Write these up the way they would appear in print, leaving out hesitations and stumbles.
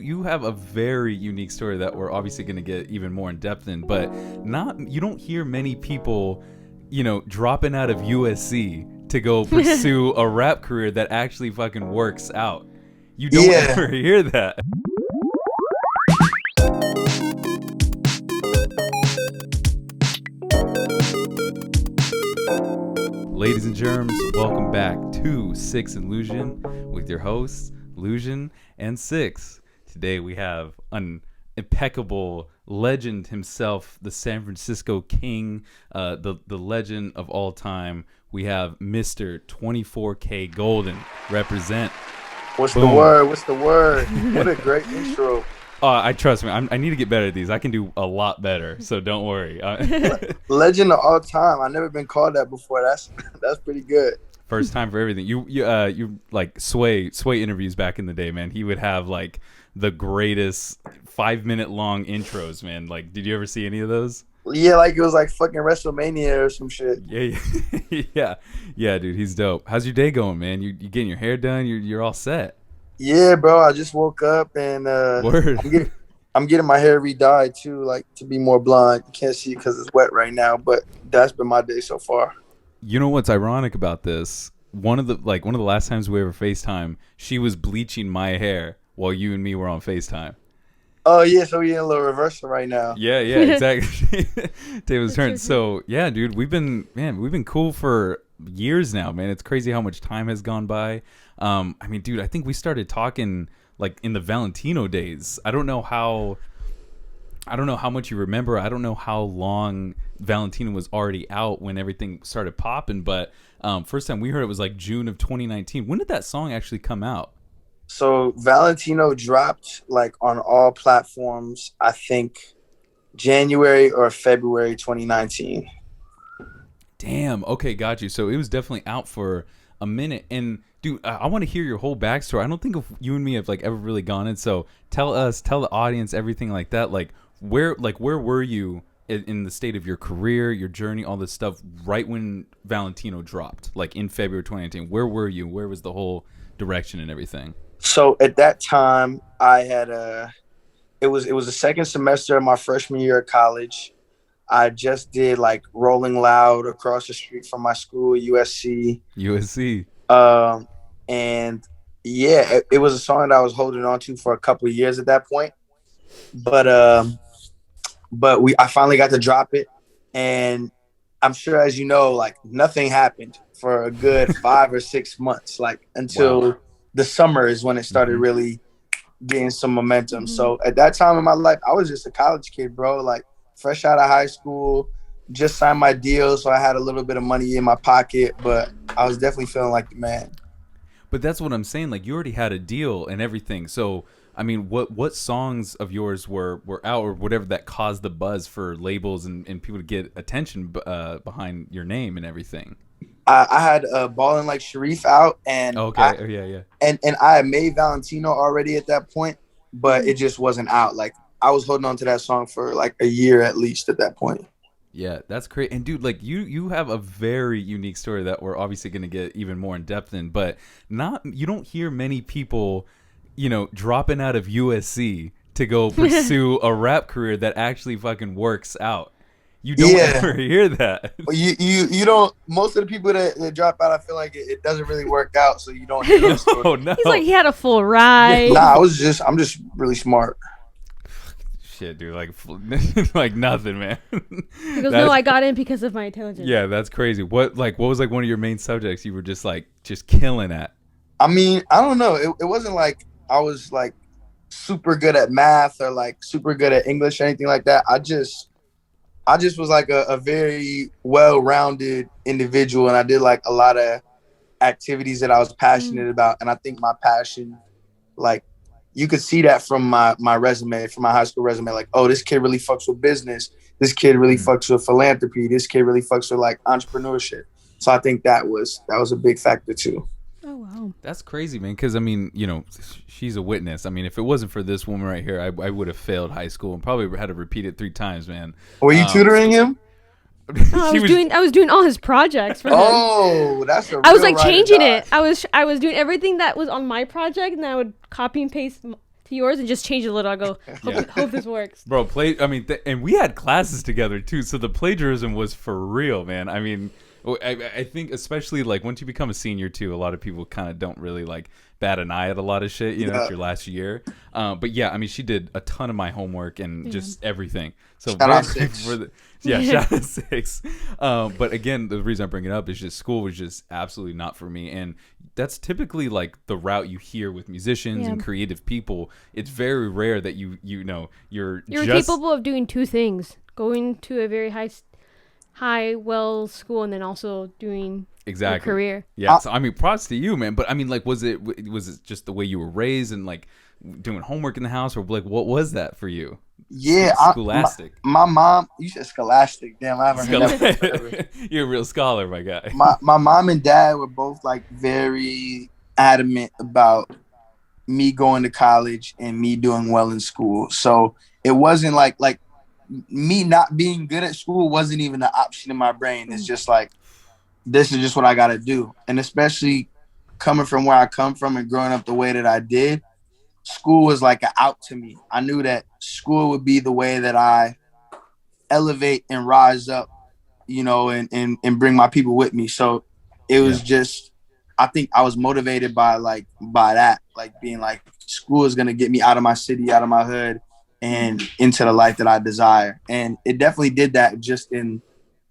You have a very unique story that we're obviously going to get even more in depth in, but you don't hear many people, dropping out of USC to go pursue a rap career that actually fucking works out. You don't ever hear that. Ladies and germs, welcome back to Six LLusion with your hosts, LLusion and Six. Today we have an impeccable legend himself, the San Francisco King, the legend of all time. We have Mr. 24kGoldn. Represent. What's Boom. the word? What's the word? What a great intro. I trust me. I need to get better at these. I can do a lot better, so don't worry. Legend of all time. I've never been called that before. That's pretty good. First time for everything. You like Sway interviews back in the day, man. He would have like the greatest 5-minute long intros, man. Like, did you ever see any of those? Yeah, like it was like fucking WrestleMania or some shit. Yeah, dude. He's dope. How's your day going, man? You getting your hair done? You're all set. Yeah, bro. I just woke up and Word. I'm getting my hair re-dyed too, like to be more blonde. You can't see it because it's wet right now, but that's been my day so far. You know what's ironic about this? One of the last times we ever FaceTime, she was bleaching my hair while you and me were on FaceTime. Oh yeah, so we're in a little reversal right now. Yeah, exactly. Day was turned. So yeah, dude, we've been cool for years now, man. It's crazy how much time has gone by. I mean, dude, I think we started talking like in the Valentino days. I don't know how much you remember. I don't know how long Valentino was already out when everything started popping, but first time we heard it was like June of 2019. When did that song actually come out? So Valentino dropped like on all platforms, I think January or February 2019. Damn. Okay, got you. So it was definitely out for a minute. And dude, I want to hear your whole backstory. I don't think you and me have like ever really gone in. So tell the audience everything like that. Like where were you in the state of your career, your journey, all this stuff right when Valentino dropped, like in February 2019? Where were you? Where was the whole direction and everything? So at that time, I had it was the second semester of my freshman year of college. I just did like Rolling Loud across the street from my school, USC. And yeah, it was a song that I was holding on to for a couple of years at that point. But I finally got to drop it, and I'm sure, as you know, like nothing happened for a good 5 or 6 months, like until the summer is when it started really getting some momentum. So at that time in my life, I was just a college kid, bro, like fresh out of high school, just signed my deal. So I had a little bit of money in my pocket, but I was definitely feeling like the man. But that's what I'm saying. Like you already had a deal and everything. So, I mean, what songs of yours were out or whatever that caused the buzz for labels and people to get attention behind your name and everything? I had Ballin' Like Sharif out, and and I had made Valentino already at that point, but it just wasn't out. Like I was holding on to that song for like a year at least at that point. Yeah, that's great. And dude, like you have a very unique story that we're obviously going to get even more in depth in, but you don't hear many people, dropping out of USC to go pursue a rap career that actually fucking works out. You don't ever hear that. You don't. Most of the people that drop out, I feel like it doesn't really work out, so you don't hear those stories. Oh no! He's like he had a full ride. Nah, I'm just really smart. Shit, dude, like nothing, man. He goes, no, I got in because of my intelligence. Yeah, that's crazy. What was like one of your main subjects you were just killing at? I mean, I don't know. It wasn't like I was like super good at math or like super good at English or anything like that. I just was like a very well-rounded individual, and I did like a lot of activities that I was passionate about. And I think my passion, like you could see that from my resume, from my high school resume, like, oh, this kid really fucks with business. This kid really fucks with philanthropy. This kid really fucks with like entrepreneurship. So I think that was a big factor too. Oh, wow. That's crazy, man. Because, I mean, she's a witness. I mean, if it wasn't for this woman right here, I would have failed high school and probably had to repeat it 3 times, man. Were you tutoring him? I was doing all his projects for him. Oh, that's a I was like changing it. I was doing everything that was on my project, and I would copy and paste to yours and just change it a little. I go, hope this works. Bro, and we had classes together too, so the plagiarism was for real, man. I mean, I think especially like once you become a senior too, a lot of people kind of don't really like bat an eye at a lot of shit, it's your last year. But yeah, I mean, she did a ton of my homework and just everything. So shout out Six. Shout out Six. But again, the reason I bring it up is just school was just absolutely not for me, and that's typically like the route you hear with musicians and creative people. It's very rare that you're just capable of doing two things: going to a very high school, and then also doing a career. Yeah, so I mean, props to you, man. But I mean, like, was it just the way you were raised and like doing homework in the house, or like what was that for you? Yeah, scholastic. My mom, you said scholastic. Damn, I haven't heard that forever. You're a real scholar, my guy. My mom and dad were both like very adamant about me going to college and me doing well in school. So it wasn't like me not being good at school wasn't even an option in my brain. It's just like, this is just what I got to do. And especially coming from where I come from and growing up the way that I did, school was like an out to me. I knew that school would be the way that I elevate and rise up, and bring my people with me. So it was just, I think I was motivated by that, like being like, school is going to get me out of my city, out of my hood, and into the life that I desire. And it definitely did that, just in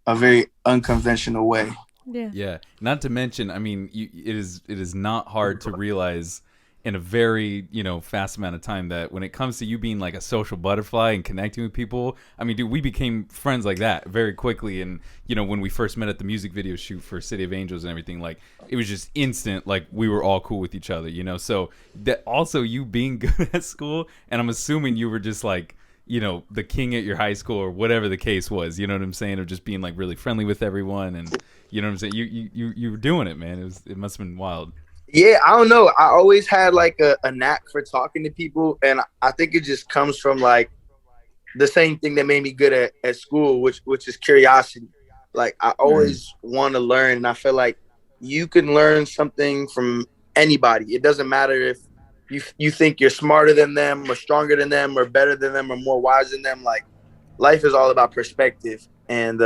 a very unconventional way. Yeah. Not to mention, I mean, it is not hard to realize in a very, fast amount of time that when it comes to you being like a social butterfly and connecting with people, I mean, dude, we became friends like that very quickly. And, when we first met at the music video shoot for City of Angels and everything, like, it was just instant, like, we were all cool with each other, So that also you being good at school, and I'm assuming you were just like, the king at your high school or whatever the case was, you know what I'm saying? Or just being like really friendly with everyone, and you know what I'm saying? You were doing it, man. It must have been wild. Yeah, I don't know. I always had like a knack for talking to people, and I think it just comes from like the same thing that made me good at school, which is curiosity. Like I always want to learn, and I feel like you can learn something from anybody. It doesn't matter if you think you're smarter than them or stronger than them or better than them or more wise than them. Like life is all about perspective, and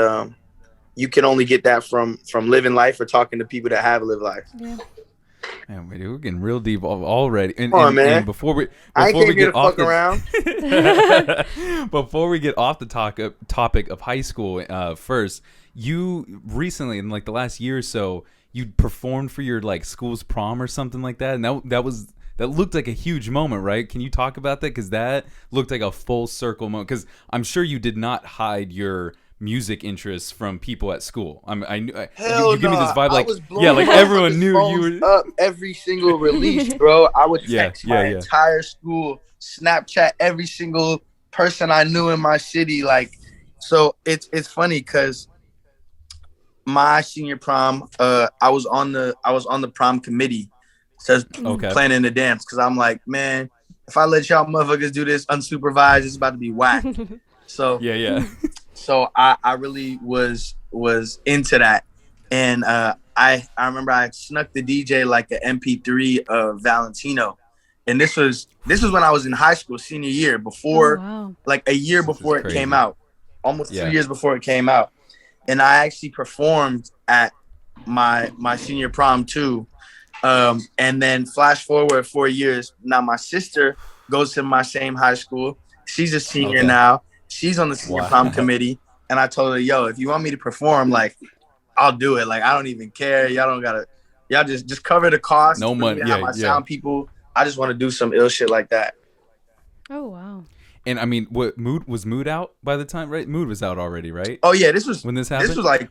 you can only get that from living life or talking to people that have lived life. Yeah. Man, we're getting real deep already. And, Come on, man. And before we get off around. Before we get off the topic of high school, first, you recently in like the last year or so, you performed for your like school's prom or something like that, and that looked like a huge moment, right? Can you talk about that? Because that looked like a full circle moment. Because I'm sure you did not hide your music interests from people at school. You give me this vibe like, like everyone knew you were up every single release, bro. I would text my entire school, Snapchat every single person I knew in my city. Like, so it's funny because my senior prom, I was on the prom committee, planning the dance, because I'm like, man, if I let y'all motherfuckers do this unsupervised, it's about to be whack. So So I really was into that, and I remember I snuck the DJ like an MP3 of Valentino, and this was when I was in high school, senior year, before like a year before it came out, almost 2 years before it came out, and I actually performed at my senior prom too, and then flash forward 4 years, now my sister goes to my same high school, she's a senior now. She's on the senior prom committee, and I told her, yo, if you want me to perform, like, I'll do it. Like, I don't even care. Y'all just cover the cost. No money. My sound people. I just want to do some ill shit like that. Oh, wow. And I mean, Mood out by the time, right? Mood was out already, right? Oh yeah, this was when this happened. This was like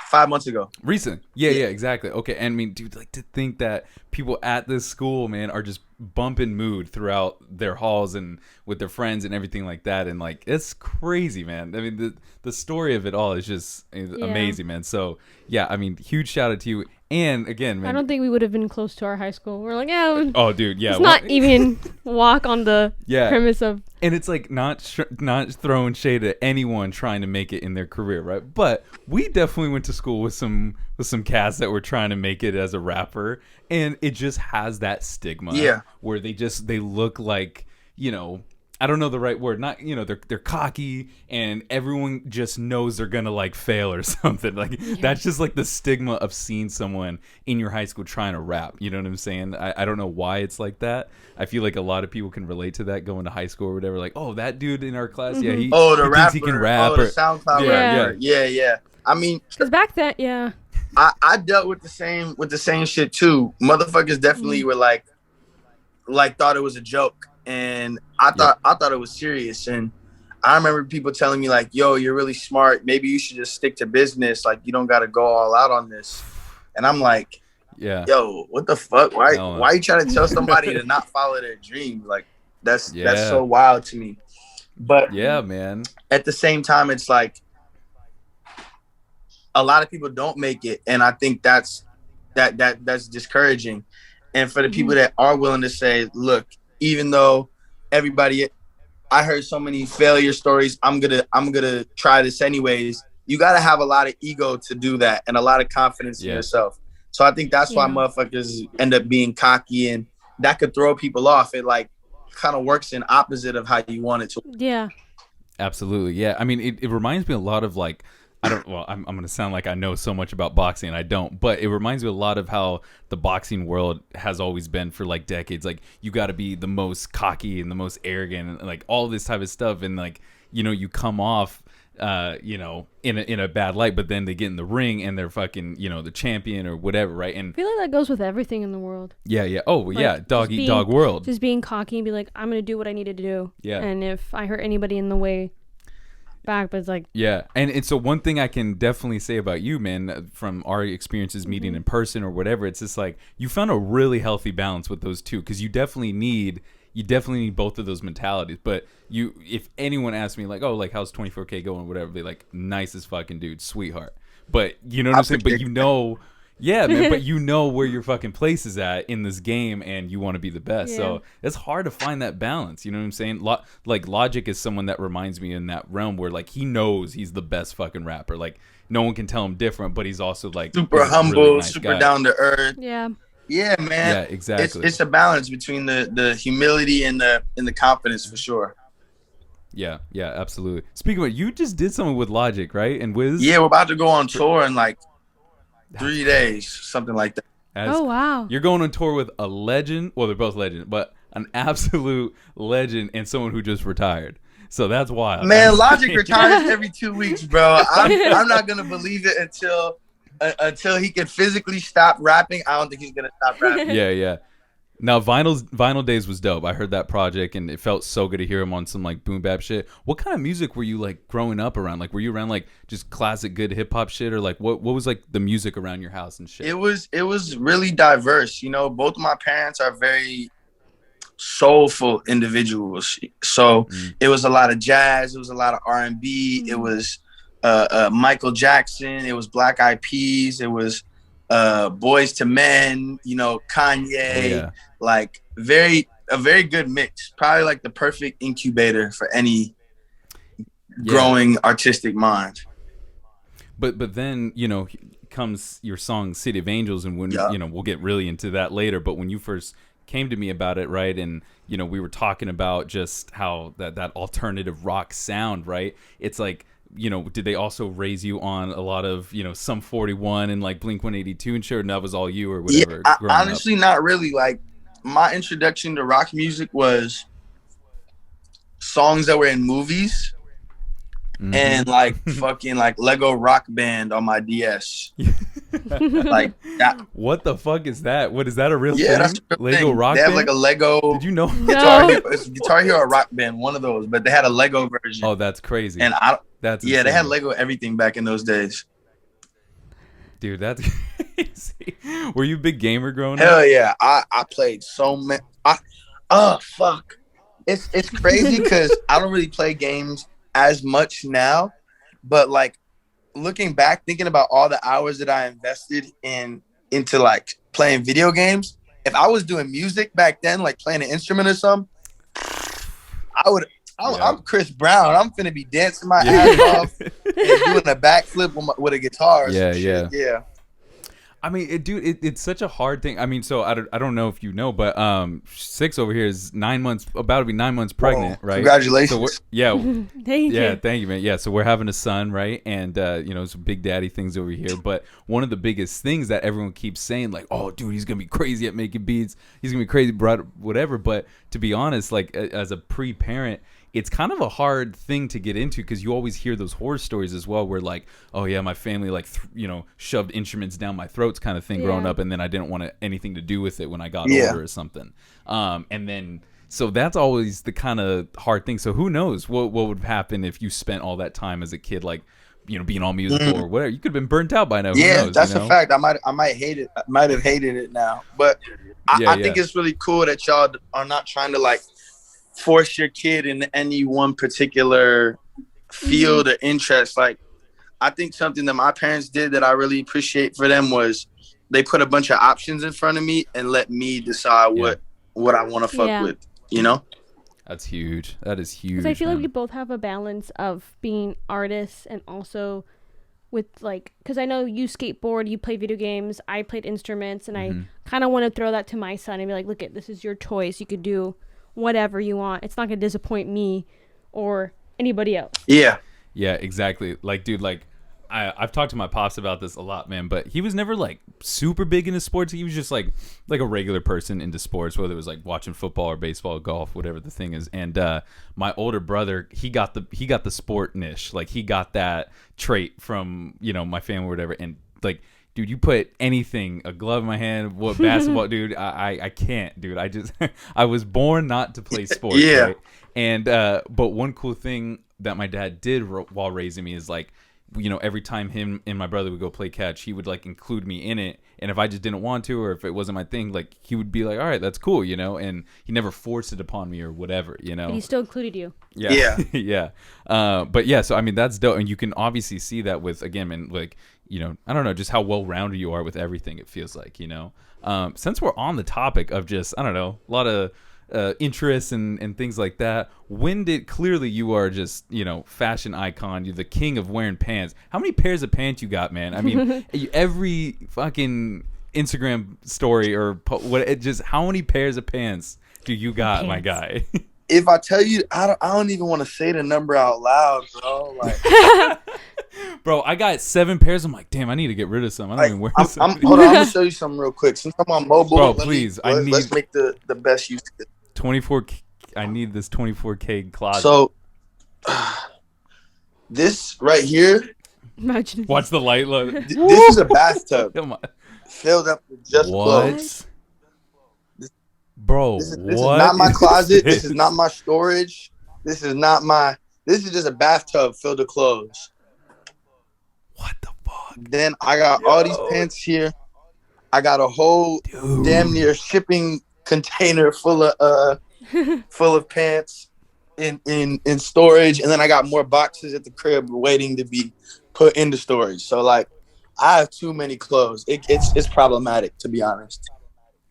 5 months ago. Recent. Yeah, exactly. Okay, and I mean, dude, like to think that people at this school, man, are just bumping Mood throughout their halls and with their friends and everything like that, and like it's crazy, man. I mean, the story of it all is just amazing, man. So yeah, I mean, huge shout out to you. And again, man, I don't think we would have been close to our high school. We're like, yeah. Oh, dude, yeah. It's not even walk on the premise of. And it's like not throwing shade at anyone trying to make it in their career, right? But we definitely went to school with some cats that were trying to make it as a rapper, and it just has that stigma where they look like, you know, I don't know the right word. Not, you know, they're cocky and everyone just knows they're gonna like fail or something. Like that's just like the stigma of seeing someone in your high school trying to rap. You know what I'm saying? I don't know why it's like that. I feel like a lot of people can relate to that going to high school or whatever. Like, oh, that dude in our class, he thinks he can rap. The SoundCloud rapper. Yeah. I mean, because back then, I dealt with the same shit too. Motherfuckers definitely were like thought it was a joke. And I thought it was serious. And I remember people telling me like, yo, you're really smart. Maybe you should just stick to business. Like, you don't got to go all out on this. And I'm like, yo, what the fuck? Why are you trying to tell somebody to not follow their dream? Like, that's so wild to me. But yeah, man. At the same time, it's like a lot of people don't make it. And I think that's discouraging. And for the people that are willing to say, look, even though I heard so many failure stories, I'm gonna try this anyways. You gotta have a lot of ego to do that and a lot of confidence in yourself. So I think that's why motherfuckers end up being cocky, and that could throw people off. It like kind of works in opposite of how you want it to. Yeah. Absolutely. Yeah. I mean, it reminds me a lot of like, I'm going to sound like I know so much about boxing, and I don't, but it reminds me a lot of how the boxing world has always been for like decades. Like, you got to be the most cocky and the most arrogant and like all this type of stuff. And like, you know, you come off, you know, in a bad light, but then they get in the ring and they're fucking, you know, the champion or whatever. Right. And I feel like that goes with everything in the world. Yeah. Oh, like, yeah. Dog eat dog world. Just being cocky and be like, I'm going to do what I need to do. Yeah. And if I hurt anybody in the way, back, but it's like and so one thing I can definitely say about you, man, from our experiences meeting in person or whatever, it's just like you found a really healthy balance with those two, because you definitely need both of those mentalities. But if anyone asks me like, oh, like how's 24K going, whatever, they like, nicest fucking dude, sweetheart. But you know what I'm saying? But you know, yeah, man, but you know where your fucking place is at in this game, and you want to be the best. Yeah. So it's hard to find that balance. You know what I'm saying? Like Logic is someone that reminds me in that realm where like he knows he's the best fucking rapper. Like no one can tell him different, but he's also like super humble, really nice super guy. Down to earth. Yeah. Yeah, man. Yeah, exactly. It's a balance between the humility and the confidence for sure. Yeah, absolutely. Speaking of it, you just did something with Logic, right? And Wiz? Yeah, we're about to go on tour in like 3 days, something like that. Oh, wow. You're going on tour with a legend. Well, they're both legends, but an absolute legend and someone who just retired. So that's wild. Man, Logic retires every 2 weeks, bro. I'm not going to believe it until he can physically stop rapping. I don't think he's going to stop rapping. Yeah. Now, Vinyl Days was dope. I heard that project, and it felt so good to hear him on some like boom bap shit. What kind of music were you like growing up around? Like, were you around like just classic good hip hop shit, or like what was like the music around your house and shit? It was really diverse. You know, both of my parents are very soulful individuals, so it was a lot of jazz, it was a lot of R&B, it was Michael Jackson, it was Black Eyed Peas, it was Boys to Men, you know, Kanye, like a very good mix. Probably like the perfect incubator for any growing artistic mind. But then, you know, comes your song City of Angels, and when you know, we'll get really into that later, but when you first came to me about it, right, and you know, we were talking about just how that alternative rock sound, right? It's like, you know, did they also raise you on a lot of, you know, Sum 41 and like Blink 182 and shit, and that was all you or whatever? Yeah, honestly, not really. Like, my introduction to rock music was songs that were in movies and like fucking like Lego Rock Band on my DS. Like that. What the fuck is that? What is that, a real thing? That's a real Lego thing. Rock They have Band? like a Lego. Did you know? Guitar Hero Rock Band, one of those, but they had a Lego version. Oh, that's crazy. And that's they had Lego everything back in those days. Dude, that's crazy. Were you a big gamer growing up? Hell yeah. I played so many. Fuck. It's crazy because I don't really play games as much now, but like looking back, thinking about all the hours that I invested into like playing video games, if I was doing music back then, like playing an instrument or something, I'm Chris Brown. I'm finna be dancing my ass off and doing a backflip with a guitar. Or some shit. Yeah. I mean, it's such a hard thing. I mean, so I don't know if you know, but Six over here is 9 months, about to be 9 months pregnant, right? Congratulations. So thank you, man. Yeah, so we're having a son, right? And some big daddy things over here. But one of the biggest things that everyone keeps saying, like, oh, dude, he's gonna be crazy at making beats. He's gonna be crazy, whatever. But to be honest, like as a pre-parent, it's kind of a hard thing to get into because you always hear those horror stories as well where like, oh yeah, my family like shoved instruments down my throats kind of thing growing up, and then I didn't want anything to do with it when I got older or something. And then so that's always the kind of hard thing. So who knows what would happen if you spent all that time as a kid like being all musical or whatever. You could have been burnt out by now. Yeah, who knows, that's a fact. I might hate it. I might have hated it now, but I think it's really cool that y'all are not trying to like force your kid in any one particular field or interest. Like, I think something that my parents did that I really appreciate for them was they put a bunch of options in front of me and let me decide what I want to fuck with, That's huge. That is huge. Because I feel like we both have a balance of being artists and also with like, because I know you skateboard, you play video games, I played instruments, and I kind of want to throw that to my son and be like, look, this is your choice. You could do whatever you want. It's not gonna disappoint me or anybody else. Yeah, exactly. Like, dude, like I've talked to my pops about this a lot, man, but he was never like super big into sports. He was just like a regular person into sports, whether it was like watching football or baseball, golf, whatever the thing is. And my older brother, he got the sport niche. Like, he got that trait from my family or whatever. And like, dude, you put anything, a glove in my hand, what basketball, dude, I can't, dude. I was born not to play sports. Right? And, but one cool thing that my dad did while raising me is like, every time him and my brother would go play catch, he would like include me in it. And if I just didn't want to, or if it wasn't my thing, like he would be like, all right, that's cool, and he never forced it upon me or whatever, But he still included you. Yeah. Yeah. But yeah, so I mean, that's dope. And you can obviously see that with, again, man, like, I don't know, just how well-rounded you are with everything, it feels like, since we're on the topic of just, I don't know, a lot of interests and things like that, clearly you are just, fashion icon, you're the king of wearing pants. How many pairs of pants you got, man? I mean, every fucking Instagram story or how many pairs of pants do you got, my guy? If I tell you, I don't even want to say the number out loud, bro. Like, bro, I got 7 pairs. I'm like, damn, I need to get rid of some. I don't even wear some. Hold on, I'm gonna show you something real quick. Since I'm on mobile, bro, please, let's make the best use of it. 24. I need this 24K closet. So, this right here. Imagine. Watch the light. This is a bathtub filled up with just clothes. Bro, this is not my closet. This is not my storage. This is just a bathtub filled with clothes. What the fuck? Then I got all these pants here. I got a whole damn near shipping container full of pants in storage, and then I got more boxes at the crib waiting to be put into storage. So like, I have too many clothes. It's problematic, to be honest.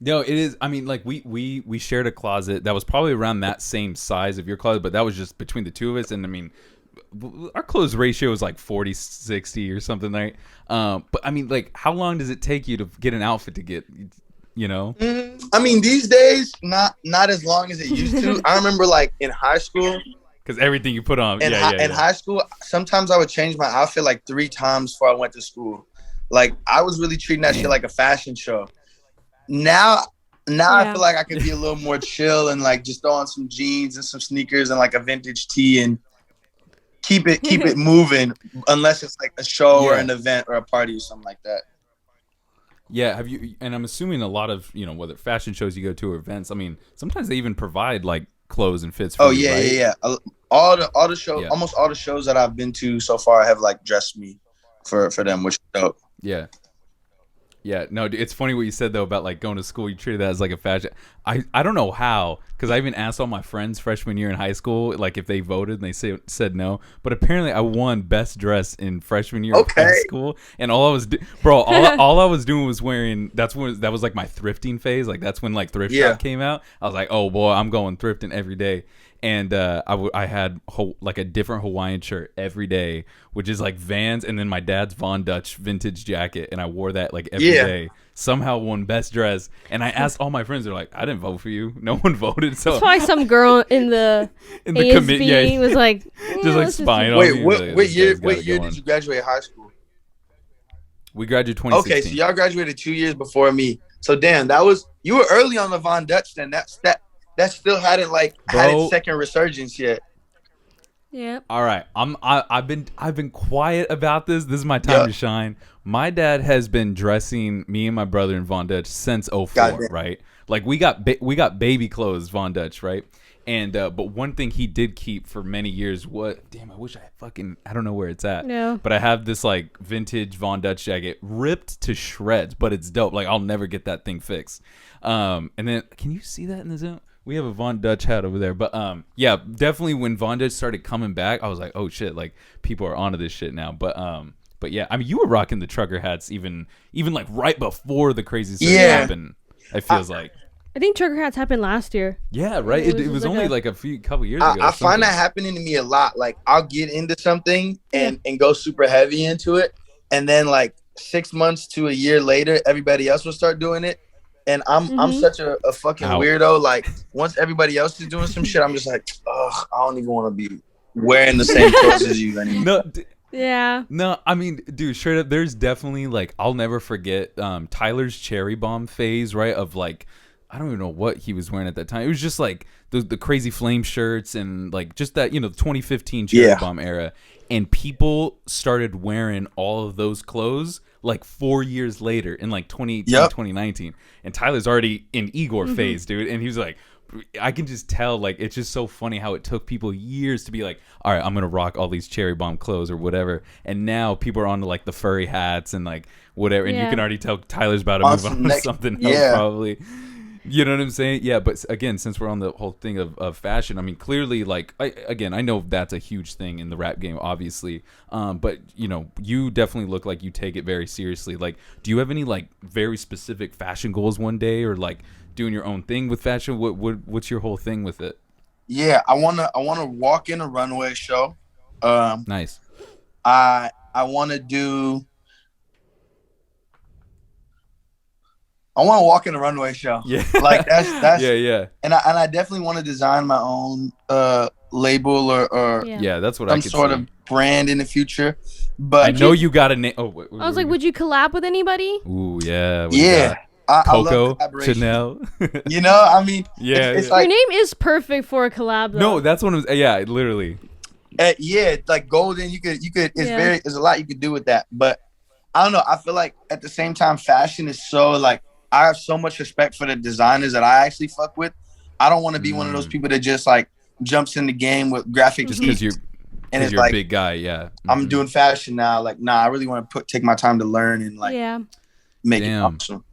No, it is. I mean, like we shared a closet that was probably around that same size of your closet, but that was just between the two of us. And I mean, our clothes ratio is like 40-60 or something, right? But I mean, like, how long does it take you to get an outfit to get, I mean, these days, not as long as it used to. I remember like in high school. Because everything you put on. In high school, sometimes I would change my outfit like 3 times before I went to school. Like, I was really treating that shit like a fashion show. Now I feel like I could be a little more chill and like just throw on some jeans and some sneakers and like a vintage tee and keep it moving, unless it's like a show or an event or a party or something like that. Yeah, have you? And I'm assuming a lot of whether fashion shows you go to or events. I mean, sometimes they even provide like clothes and fits. For you, right? yeah. All the shows, almost all the shows that I've been to so far have like dressed me for them, which is dope. Yeah. Yeah, no, it's funny what you said, though, about, like, going to school. You treated that as, like, a fashion. I don't know how, because I even asked all my friends freshman year in high school, like, if they voted, and they said no. But apparently I won best dress in freshman year of high school. And all I was all I was doing was wearing, that was, like, my thrifting phase. Like, that's when, like, thrift shop came out. I was like, oh, boy, I'm going thrifting every day. and I had like a different Hawaiian shirt every day, which is like Vans, and then my dad's Von Dutch vintage jacket, and I wore that like every day. Somehow won best dress, and I asked all my friends. They're like, "I didn't vote for you. No one voted." So that's why some girl in the ASB was like, just like spying on me. Wait, what year did you graduate high school? We graduated 2016. Okay, so y'all graduated 2 years before me. So damn, you were early on the Von Dutch. Then that still hadn't had its second resurgence yet. Yeah. All right. I've been quiet about this. This is my time to shine. My dad has been dressing me and my brother in Von Dutch since 04, right? Like we got baby clothes Von Dutch, right? And but one thing he did keep for many years, I wish I don't know where it's at. No. But I have this like vintage Von Dutch jacket ripped to shreds, but it's dope. Like I'll never get that thing fixed. And then can you see that in the Zoom? We have a Von Dutch hat over there. But yeah, definitely when Von Dutch started coming back, I was like, oh shit, like people are onto this shit now. But yeah, I mean you were rocking the trucker hats even like right before the crazy stuff happened. It feels like. I think trucker hats happened last year. Yeah, right. It was only like a couple years ago. I find that happening to me a lot. Like I'll get into something and go super heavy into it, and then like 6 months to a year later, everybody else will start doing it. And I'm such a fucking weirdo. Like once everybody else is doing some shit, I'm just like, ugh, I don't even want to be wearing the same clothes as you anymore. No, I mean, dude, straight up, there's definitely like I'll never forget Tyler's Cherry Bomb phase, right? Of like. I don't even know what he was wearing at that time. It was just like the crazy flame shirts and like just that, 2015 Cherry Bomb era. And people started wearing all of those clothes like 4 years later in like 2018, 2019. And Tyler's already in Igor phase, dude. And he was like, I can just tell, like, it's just so funny how it took people years to be like, all right, I'm going to rock all these Cherry Bomb clothes or whatever. And now people are on to like the furry hats and like whatever. And you can alady tell Tyler's about to move on to something else probably. You know what I'm saying? Yeah, but again, since we're on the whole thing of fashion, I mean, clearly, like, I know that's a huge thing in the rap game, obviously. But, you definitely look like you take it very seriously. Like, do you have any, like, very specific fashion goals one day or, like, doing your own thing with fashion? What's your whole thing with it? Yeah, I wanna walk in a runway show. Nice. I want to walk in a runway show. Yeah. Like that's yeah. And I definitely want to design my own label or that's what some sort of brand in the future. But I know you got a name. Oh, I was like, would you collab with anybody? Ooh, yeah. I love Chanel. I mean, it's like, your name is perfect for a collab. Though. No, that's one of literally. Like golden. You could. There's a lot you could do with that, but I don't know. I feel like at the same time, fashion is so like. I have so much respect for the designers that I actually fuck with. I don't want to be one of those people that just like jumps in the game with graphic just because you're a big guy. Yeah, I'm doing fashion now. Like, nah, I really want to take my time to learn and like make it awesome.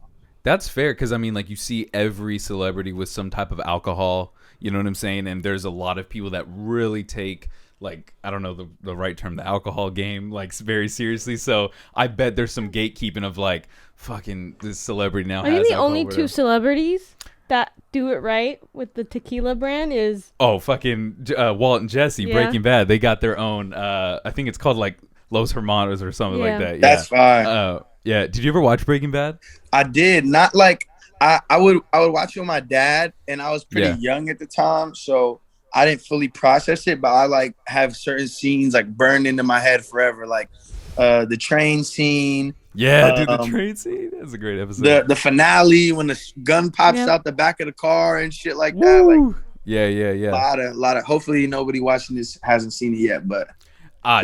That's fair because I mean, like you see every celebrity with some type of alcohol. You know what I'm saying? And there's a lot of people that really take. Like, I don't know the right term, the alcohol game, like, very seriously. So I bet there's some gatekeeping of, like, fucking this celebrity now has the only two celebrities that do it right with the tequila brand is... Oh, fucking Walt and Jesse, Breaking Bad. They got their own, I think it's called, like, Los Hermanos or something like that. Yeah. That's fine. Yeah. Did you ever watch Breaking Bad? I did. Not like... I would watch it with my dad, and I was pretty young at the time, so... I didn't fully process it, but I like have certain scenes like burned into my head forever, like the train scene. Yeah, dude, the train scene. That's a great episode. The finale when the gun pops out the back of the car and shit like that. Like, yeah. A lot of. Hopefully, nobody watching this hasn't seen it yet, but.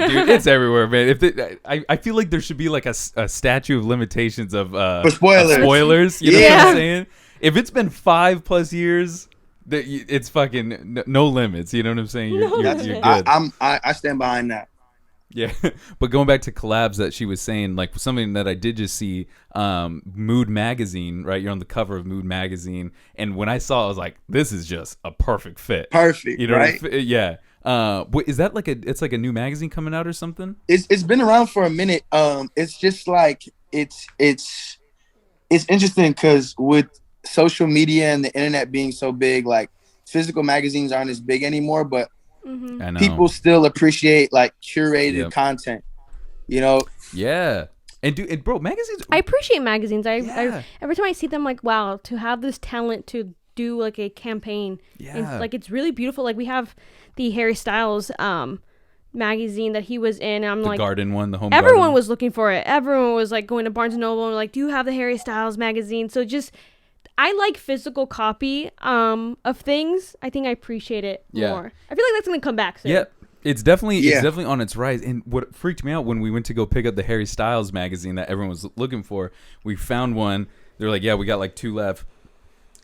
Dude, it's everywhere, man. I feel like there should be like a statute of limitations of for spoilers. Spoilers. You know what I'm saying? If it's been 5+ years. It's fucking no limits. You know what I'm saying? You're good. I stand behind that. Yeah, but going back to collabs that she was saying, like something that I did just see, Mood Magazine, right? You're on the cover of Mood Magazine, and when I saw it, I was like, this is just a perfect fit. Perfect, you know, right? Yeah. Is that like it's like a new magazine coming out or something? It's been around for a minute. It's just like it's interesting because with social media and the internet being so big, like physical magazines aren't as big anymore, but I know. people still appreciate like curated content, you know? Yeah. And bro, magazines. I appreciate magazines. I every time I see them, like, wow, to have this talent to do like a campaign. And, like, it's really beautiful. Like, we have the Harry Styles magazine that he was in. And I'm the like, garden one, the home. Everyone garden. was looking for it. Everyone was like going to Barnes and Noble and like, do you have the Harry Styles magazine? So just, I like physical copy of things. I think I appreciate it more. I feel like that's gonna come back soon. Yeah. It's definitely on its rise. And what freaked me out when we went to go pick up the Harry Styles magazine that everyone was looking for, we found one. They're like, yeah, we got like 2 left.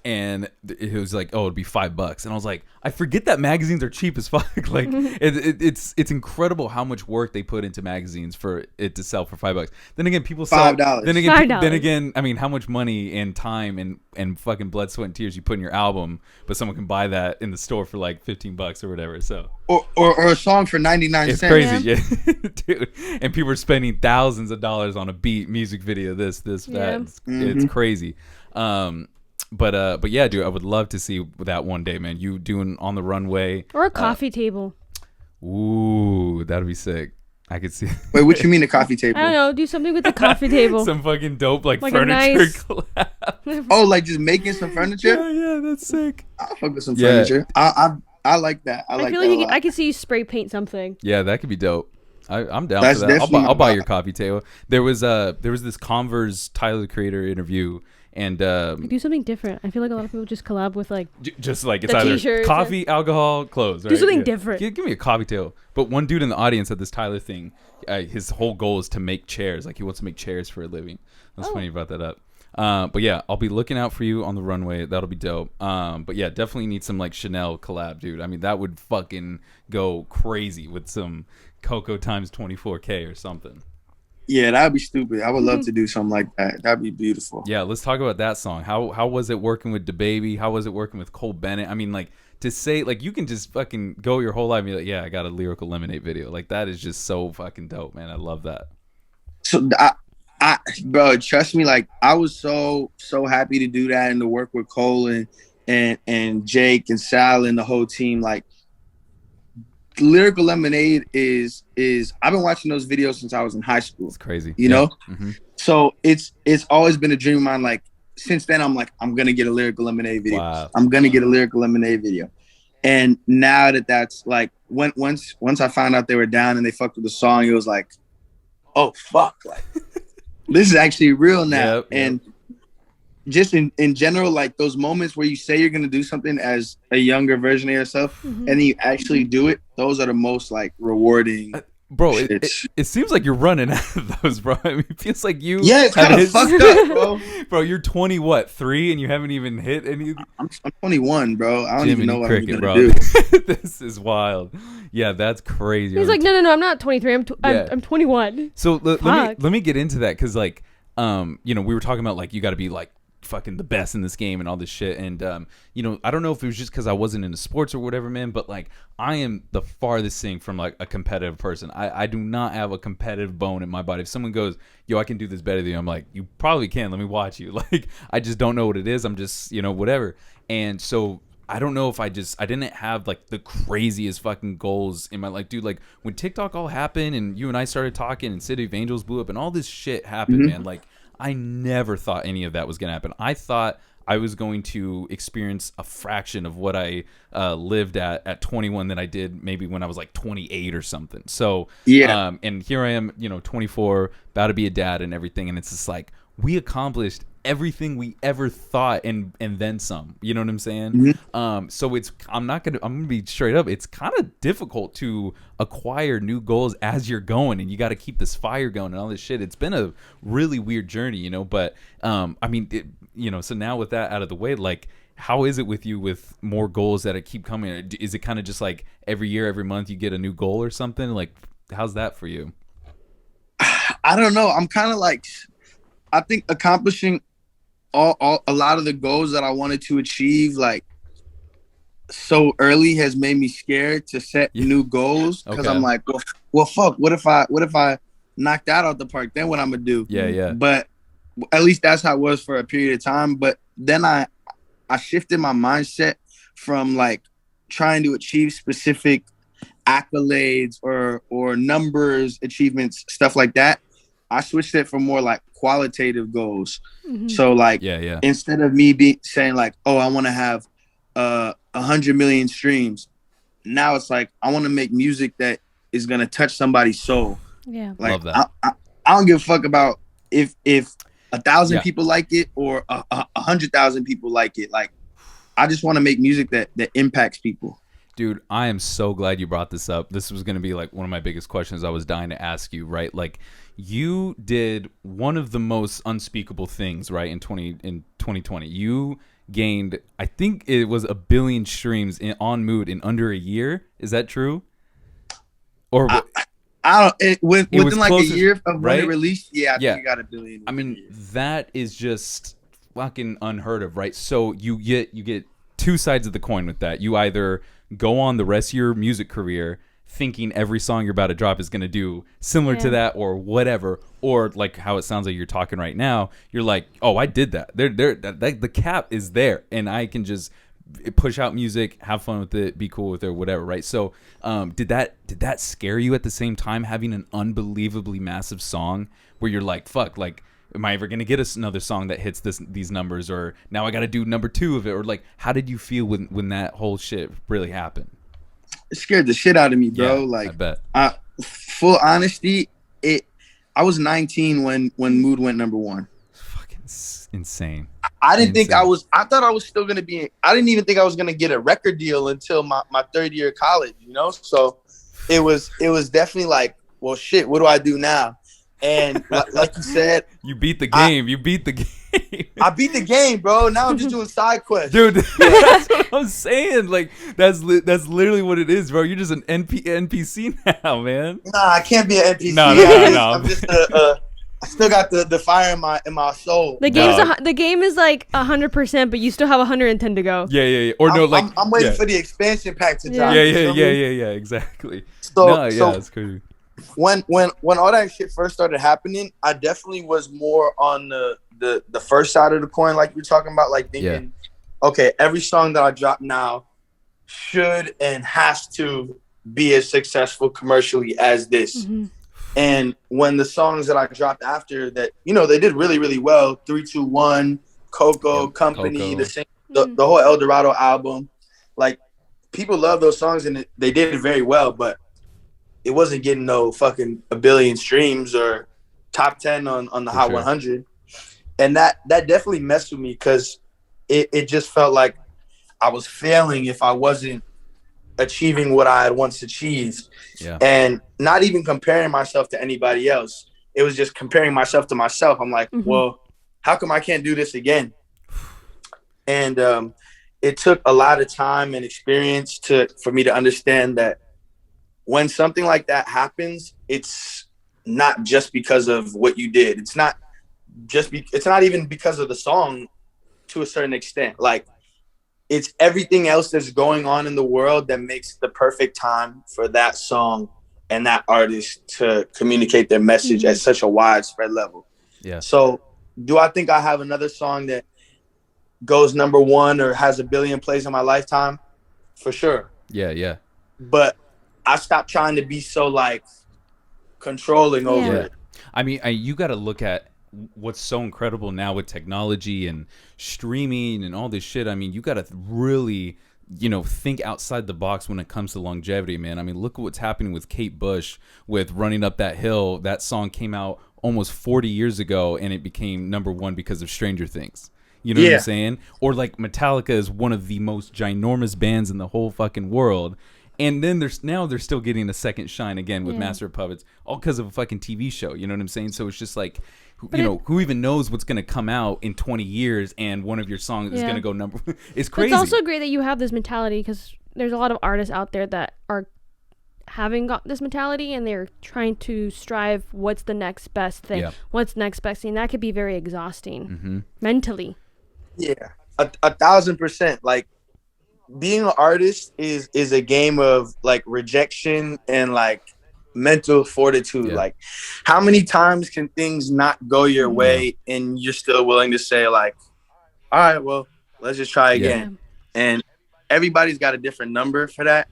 And it was like, oh, it'd be $5. And I was like, I forget that magazines are cheap as fuck. Like, it's incredible how much work they put into magazines for it to sell for $5. Then again, people sell $5. Then again, I mean, how much money and time and fucking blood, sweat, and tears you put in your album, but someone can buy that in the store for like $15 or whatever. So or a song for 99 it's cents. Crazy, yeah, dude. And people are spending thousands of dollars on a beat, music video, this, that. It's crazy. But yeah, dude, I would love to see that one day, man. You doing On the Runway or a coffee table. Ooh, that'd be sick. I could see. Wait, what you mean a coffee table? I don't know. Do something with the coffee table. Some fucking dope like furniture collab. Oh, like just making some furniture? Yeah, that's sick. I'll fuck with some furniture. I like that. I feel like I could see you spray paint something. Yeah, that could be dope. I'm down for that. I'll buy your coffee table. There was this Converse Tyler the Creator interview. And do something different. I feel like a lot of people just collab with like just like it's either coffee, alcohol, clothes. Right? Do something different. Give me a coffee table. But one dude in the audience at this Tyler thing, his whole goal is to make chairs. Like he wants to make chairs for a living. That's funny you brought that up. But yeah, I'll be looking out for you on the runway. That'll be dope. But yeah, definitely need some like Chanel collab, dude. I mean, that would fucking go crazy with some Coco times 24K or something. Yeah, that'd be stupid. I would love to do something like that. That'd be beautiful. Yeah, let's talk about that song. How was it working with Da Baby? How was it working with Cole Bennett? I mean, like, to say, like, you can just fucking go your whole life and be like, yeah, I got a Lyrical Lemonade video. Like, that is just so fucking dope, man. I love that. So, I bro, trust me, like, I was so happy to do that and to work with Cole and Jake and Sal and the whole team. Like, Lyrical Lemonade is I've been watching those videos since I was in high school. It's crazy. You know? Mm-hmm. So it's always been a dream of mine. Like since then I'm like, I'm gonna get a Lyrical Lemonade video. Wow. I'm gonna get a Lyrical Lemonade video. And now that's like once I found out they were down and they fucked with the song, it was like, oh fuck, like this is actually real now. Yep. And just in general, like those moments where you say you're going to do something as a younger version of yourself and then you actually do it, those are the most like rewarding. Bro, it seems like you're running out of those, bro. I mean, it feels like you. Yeah, it's kind of fucked up, bro. Bro, you're 3 and you haven't even hit any. I'm 21, bro. I don't even know what I'm going to do. This is wild. Yeah, that's crazy. He's like, no, I'm not 23. I'm 21. So let me get into that because like, you know, we were talking about like you got to be like fucking the best in this game and all this shit, and you know, I don't know if it was just because I wasn't into sports or whatever, man, but like I am the farthest thing from like a competitive person. I do not have a competitive bone in my body. If someone goes, yo, I can do this better than you, I'm like, you probably can, let me watch you. Like I just don't know what it is. I'm just, you know, whatever. And so I don't know if I didn't have like the craziest fucking goals in my life, dude. Like when TikTok all happened and you and I started talking and City of Angels blew up and all this shit happened, man, like I never thought any of that was going to happen. I thought I was going to experience a fraction of what I lived at 21 than I did maybe when I was like 28 or something. So, yeah. And here I am, you know, 24, about to be a dad and everything. And it's just like, we accomplished everything we ever thought and then some, you know what I'm saying? Mm-hmm. So I'm gonna be straight up. It's kind of difficult to acquire new goals as you're going, and you got to keep this fire going and all this shit. It's been a really weird journey, you know, but I mean, you know, so now with that out of the way, like, how is it with you with more goals that keep coming? Is it kind of just like every year, every month you get a new goal or something? Like, how's that for you? I don't know. I'm kind of like, I think accomplishing a lot of the goals that I wanted to achieve, like so early, has made me scared to set new goals because I'm like, well, fuck. What if I knock that out the park? Then what I'm gonna do? Yeah. But at least that's how it was for a period of time. But then I shifted my mindset from like trying to achieve specific accolades or numbers, achievements, stuff like that. I switched it for more like qualitative goals. So like instead of me saying like, oh, I want to have 100 million streams, now it's like I want to make music that is gonna touch somebody's soul. Yeah, like love that. I don't give a fuck about if 1,000 people like it or 100,000 people like it. Like I just want to make music that impacts people. Dude, I am so glad you brought this up. This was going to be like one of my biggest questions I was dying to ask you, right? Like you did one of the most unspeakable things, right? In 2020, you gained, I think it was 1 billion streams on Mood in under a year. Is that true? Or I don't. Within like closest, a year of when right? it released, I think it got 1 billion. I mean, that is just fucking unheard of, right? So you get two sides of the coin with that. You either go on the rest of your music career thinking every song you're about to drop is going to do similar to that or whatever, or like how it sounds like you're talking right now, you're like, oh, I did that. The cap is there and I can just push out music, have fun with it, be cool with it, or whatever, right? So did that scare you at the same time, having an unbelievably massive song where you're like, fuck, like, am I ever going to get us another song that hits these numbers, or now I got to do number 2 of it, or like, how did you feel when that whole shit really happened? It scared the shit out of me, bro. Yeah, like, I bet. Full honesty, I was 19 when Mood went number 1. Fucking insane. I didn't think I thought I was still going to be, I didn't even think I was going to get a record deal until my 3rd year of college, you know? So it was definitely like, well, shit, what do I do now? And like you said, you beat the game. You beat the game. I beat the game, bro. Now I'm just doing side quests, dude. That's what I'm saying. Like that's literally what it is, bro. You're just an NPC now, man. Nah, I can't be an NPC. No. I'm just I still got the fire in my soul. The game is like 100%, but you still have 110 to go. Yeah. Or I'm waiting for the expansion pack to drop. Yeah. Exactly. So it's crazy. When all that shit first started happening, I definitely was more on the first side of the coin, like you're talking about, like thinking, okay, every song that I drop now should and has to be as successful commercially as this. Mm-hmm. And when the songs that I dropped after that, you know, they did really, really well. 321, Coco, Company, the whole El Dorado album. Like, people love those songs and they did it very well, but it wasn't getting no fucking 1 billion streams or top 10 on the Hot 100. And that definitely messed with me because it just felt like I was failing if I wasn't achieving what I had once achieved. Yeah. And not even comparing myself to anybody else. It was just comparing myself to myself. I'm like, well, how come I can't do this again? And it took a lot of time and experience for me to understand that when something like that happens, it's not just because of what you did. It's not it's not even because of the song to a certain extent. Like, it's everything else that's going on in the world that makes the perfect time for that song and that artist to communicate their message at such a widespread level. Yeah. So do I think I have another song that goes number 1 or has 1 billion plays in my lifetime? For sure. Yeah. But I stopped trying to be so like controlling over it. I mean, you got to look at what's so incredible now with technology and streaming and all this shit. I mean, you got to really, think outside the box when it comes to longevity, man. I mean, look at what's happening with Kate Bush with Running Up That Hill. That song came out almost 40 years ago and it became number 1 because of Stranger Things. You know what I'm saying? Or like Metallica is one of the most ginormous bands in the whole fucking world. And then they're still getting a second shine again with Master of Puppets, all because of a fucking TV show. You know what I'm saying? So it's just like, who even knows what's going to come out in 20 years and one of your songs is going to go number. It's crazy. But it's also great that you have this mentality because there's a lot of artists out there that are having got this mentality and they're trying to strive. What's the next best thing? Yeah. What's the next best thing? That could be very exhausting mentally. Yeah, 1,000%. Like, being an artist is a game of like rejection and like mental fortitude. Like, how many times can things not go your way and you're still willing to say like, all right, well, let's just try again. And everybody's got a different number for that.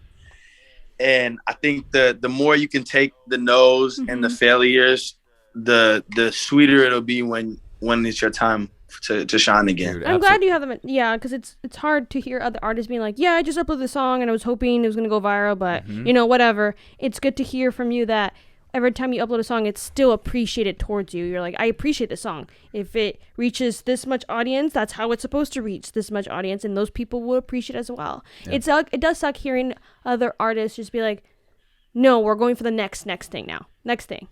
And I think the more you can take the no's and the failures, the sweeter it'll be when it's your time to shine again. Dude, I'm glad you have them. Yeah, because it's hard to hear other artists being like, yeah, I just uploaded the song and I was hoping it was going to go viral, but, you know, whatever. It's good to hear from you that every time you upload a song, it's still appreciated towards you. You're like, I appreciate the song. If it reaches this much audience, that's how it's supposed to reach this much audience, and those people will appreciate it as well. Yeah. It does suck hearing other artists just be like, no, we're going for the next thing now. Next thing.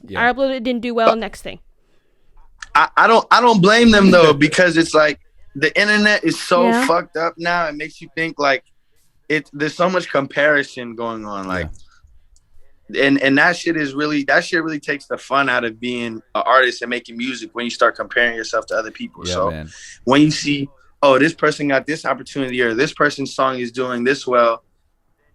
Yeah. I uploaded, it didn't do well, next thing. I don't blame them though, because it's like the internet is so fucked up now. It makes you think like there's so much comparison going on, like, and that shit really takes the fun out of being an artist and making music when you start comparing yourself to other people. So when you see, oh, this person got this opportunity or this person's song is doing this well,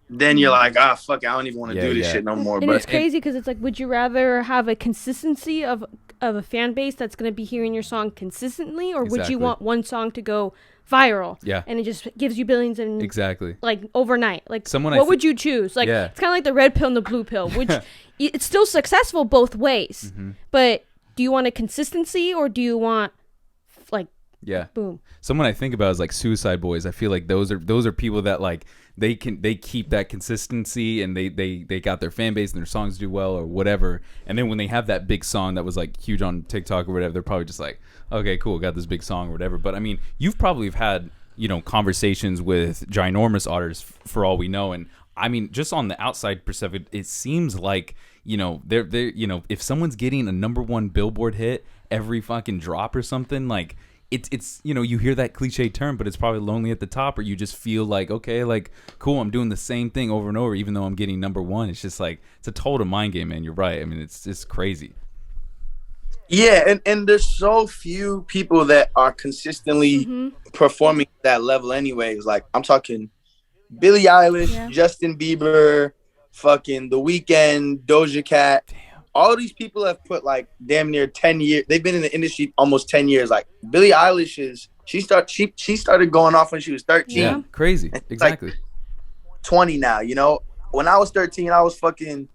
then you're like, fuck it, I don't even want to do this shit no more. And it's crazy because it's like, would you rather have a consistency of a fan base that's going to be hearing your song consistently, or would you want one song to go viral? Yeah. And it just gives you billions and like overnight. Like, what would you choose? Like, it's kind of like the red pill and the blue pill, which it's still successful both ways. But do you want a consistency, or do you want like boom? Someone I think about is like Suicide Boys. I feel like those are people that like they keep that consistency, and they got their fan base and their songs do well or whatever. And then when they have that big song that was like huge on TikTok or whatever, they're probably just like, okay, cool, got this big song or whatever. But I mean, you've probably had, you know, conversations with ginormous artists for all we know. And I mean, just on the outside perspective, it seems like, you know, they're you know, if someone's getting a #1 Billboard hit every fucking drop or something, like, it's you know, you hear that cliche term, but it's probably lonely at the top, or you just feel like, okay, like, cool, I'm doing the same thing over and over, even though I'm getting #1. It's just like, it's a total mind game, man. You're right. I mean, it's just crazy. Yeah, and there's so few people that are consistently performing at that level anyways. Like, I'm talking Billie Eilish, Justin Bieber, fucking The Weeknd, Doja Cat. Damn. All of these people have put like damn near 10 years. They've been in the industry almost 10 years. Like, Billie Eilish she started going off when she was 13. Yeah, crazy. Exactly. Like 20 now, you know? When I was 13, I was fucking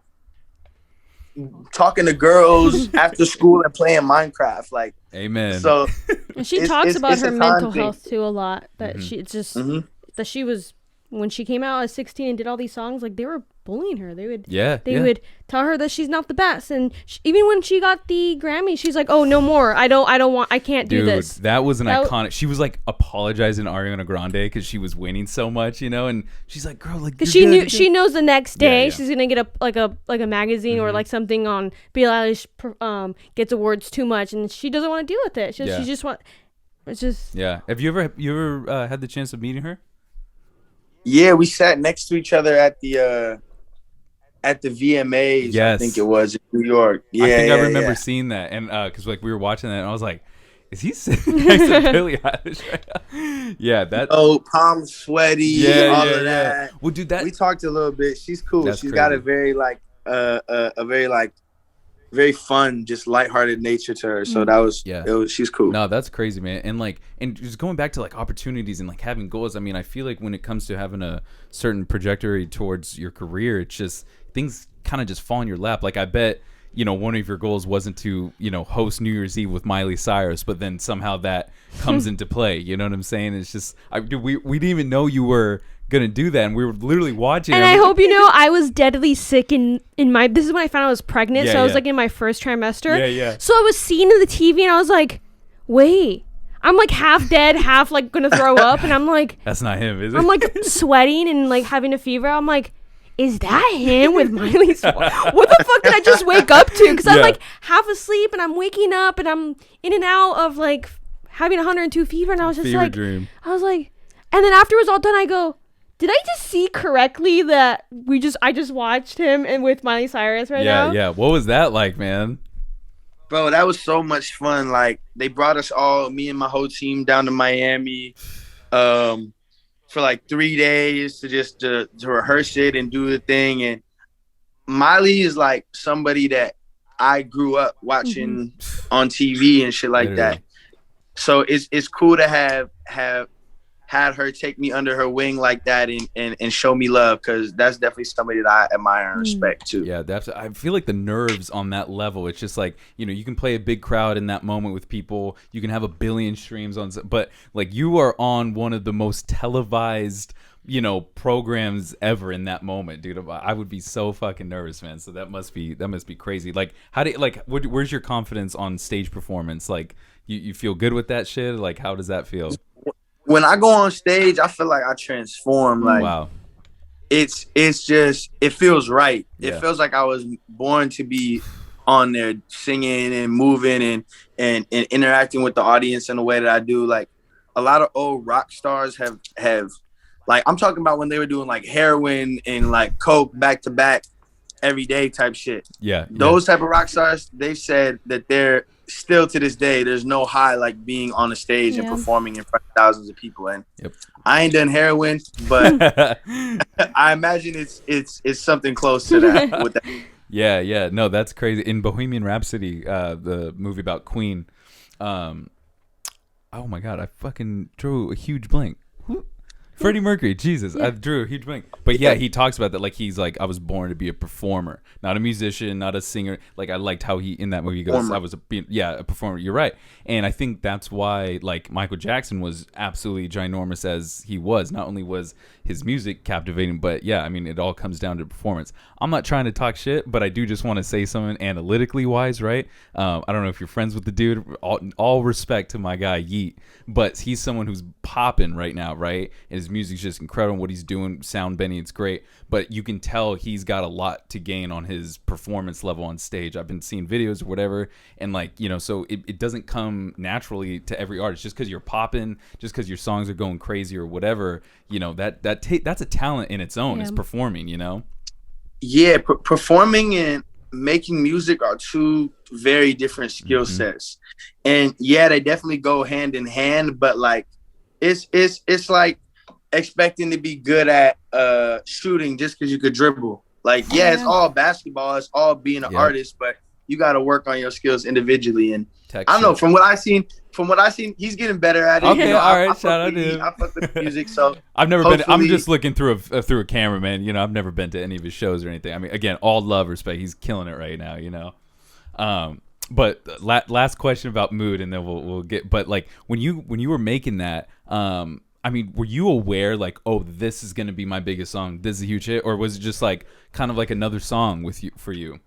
talking to girls after school and playing Minecraft. Like, amen. So and she talks about her mental health too a lot. That it's just that she was, when she came out at 16 and did all these songs, like, they were bullying her. They would would tell her that she's not the best, and even when she got the Grammy, she's like, oh, no more, I can't do this. That was an iconic. She was like apologizing to Ariana Grande because she was winning so much, you know, and she's like, girl, like, she knows the next day she's gonna get a magazine or like something on Billie Eilish gets awards too much, and she doesn't want to deal with it. She just want, it's just Have you ever had the chance of meeting her? Yeah, we sat next to each other at the VMAs. I think it was in New York. Yeah, I remember seeing that, and because like we were watching that, and I was like, is he sitting next to Billie Eilish right now? Yeah, that. Oh, palms sweaty, all of that. Well, dude, we talked a little bit. She's cool. She's got a very like a very like very fun, just lighthearted nature to her. So that was she's cool. No, that's crazy, man. And just going back to like opportunities and like having goals. I mean, I feel like when it comes to having a certain trajectory towards your career, it's just things kind of just fall in your lap. Like, I bet, you know, one of your goals wasn't to, you know, host New Year's Eve with Miley Cyrus, but then somehow that comes into play. You know what I'm saying? It's just, we didn't even know you were gonna do that, and we were literally watching. And I hope you know, I was deadly sick in my. This is when I found out I was pregnant, so I was like in my first trimester. So I was seeing the TV, and I was like, wait. I'm like half dead, half like gonna throw up, and I'm like, that's not him, is it? I'm like sweating and like having a fever. I'm like, is that him with Miley Cyrus? What the fuck did I just wake up to? Because I'm like half asleep, and I'm waking up, and I'm in and out of like having 102 fever, and I was just like, dream. I was like, and then after it was all done, I go, did I just see correctly that I just watched him and with Miley Cyrus now? Yeah. What was that like, man? Bro, that was so much fun. Like, they brought us all, me and my whole team, down to Miami for like 3 days to rehearse it and do the thing. And Miley is like somebody that I grew up watching on TV and shit like that. So it's cool to have had her take me under her wing like that and show me love, because that's definitely somebody that I admire and respect too. Yeah, I feel like the nerves on that level, it's just like, you know, you can play a big crowd in that moment with people, you can have 1 billion streams on, but like you are on one of the most televised, you know, programs ever in that moment, dude. I would be so fucking nervous, man. So that must be crazy. Like, how do you, like, where's your confidence on stage performance? Like, you feel good with that shit? Like, how does that feel? When I go on stage, I feel like I transform. Like, wow. It's just, it feels right. Yeah. It feels like I was born to be on there singing and moving and interacting with the audience in a way that I do. Like, a lot of old rock stars have like, I'm talking about when they were doing like heroin and like coke back to back every day type shit. Yeah. Those type of rock stars, they've said that they're still to this day, there's no high like being on a stage and performing in front of thousands of people. And I ain't done heroin, but I imagine it's something close to that with that. Yeah. No, that's crazy. In Bohemian Rhapsody, the movie about Queen, oh my God, I fucking drew a huge blank. Freddie Mercury, Jesus, I drew a huge blank. But yeah, he talks about that. Like, he's like, I was born to be a performer, not a musician, not a singer. Like, I liked how he, in that movie, he goes, I was a performer. You're right. And I think that's why, like, Michael Jackson was absolutely ginormous as he was. Not only was his music captivating, but yeah, I mean, it all comes down to performance. I'm not trying to talk shit, but I do just want to say something analytically wise, right? I don't know if you're friends with the dude. All respect to my guy Yeet, but he's someone who's popping right now, right? And his music's just incredible. What he's doing, sound Benny, it's great. But you can tell he's got a lot to gain on his performance level on stage. I've been seeing videos or whatever, and like, you know, so it doesn't come naturally to every artist just because you're popping, just because your songs are going crazy or whatever. You know, that's a talent in its own. Is performing, you know. Yeah, performing and making music are two very different skill sets, and yeah, they definitely go hand in hand. But like, it's like expecting to be good at shooting just because you could dribble. Like, yeah, it's all basketball, it's all being an artist, but you got to work on your skills individually. And I don't know, from what I've seen, he's getting better at it. Okay, you know, all right, shout out to him. I fuck with music, so I've never been. I'm just looking through a camera, man. You know, I've never been to any of his shows or anything. I mean, again, all love, respect. He's killing it right now. You know. But last question about mood, and then we'll get. But like when you were making that, I mean, were you aware like, oh, this is gonna be my biggest song, this is a huge hit, or was it just like kind of like another song for you?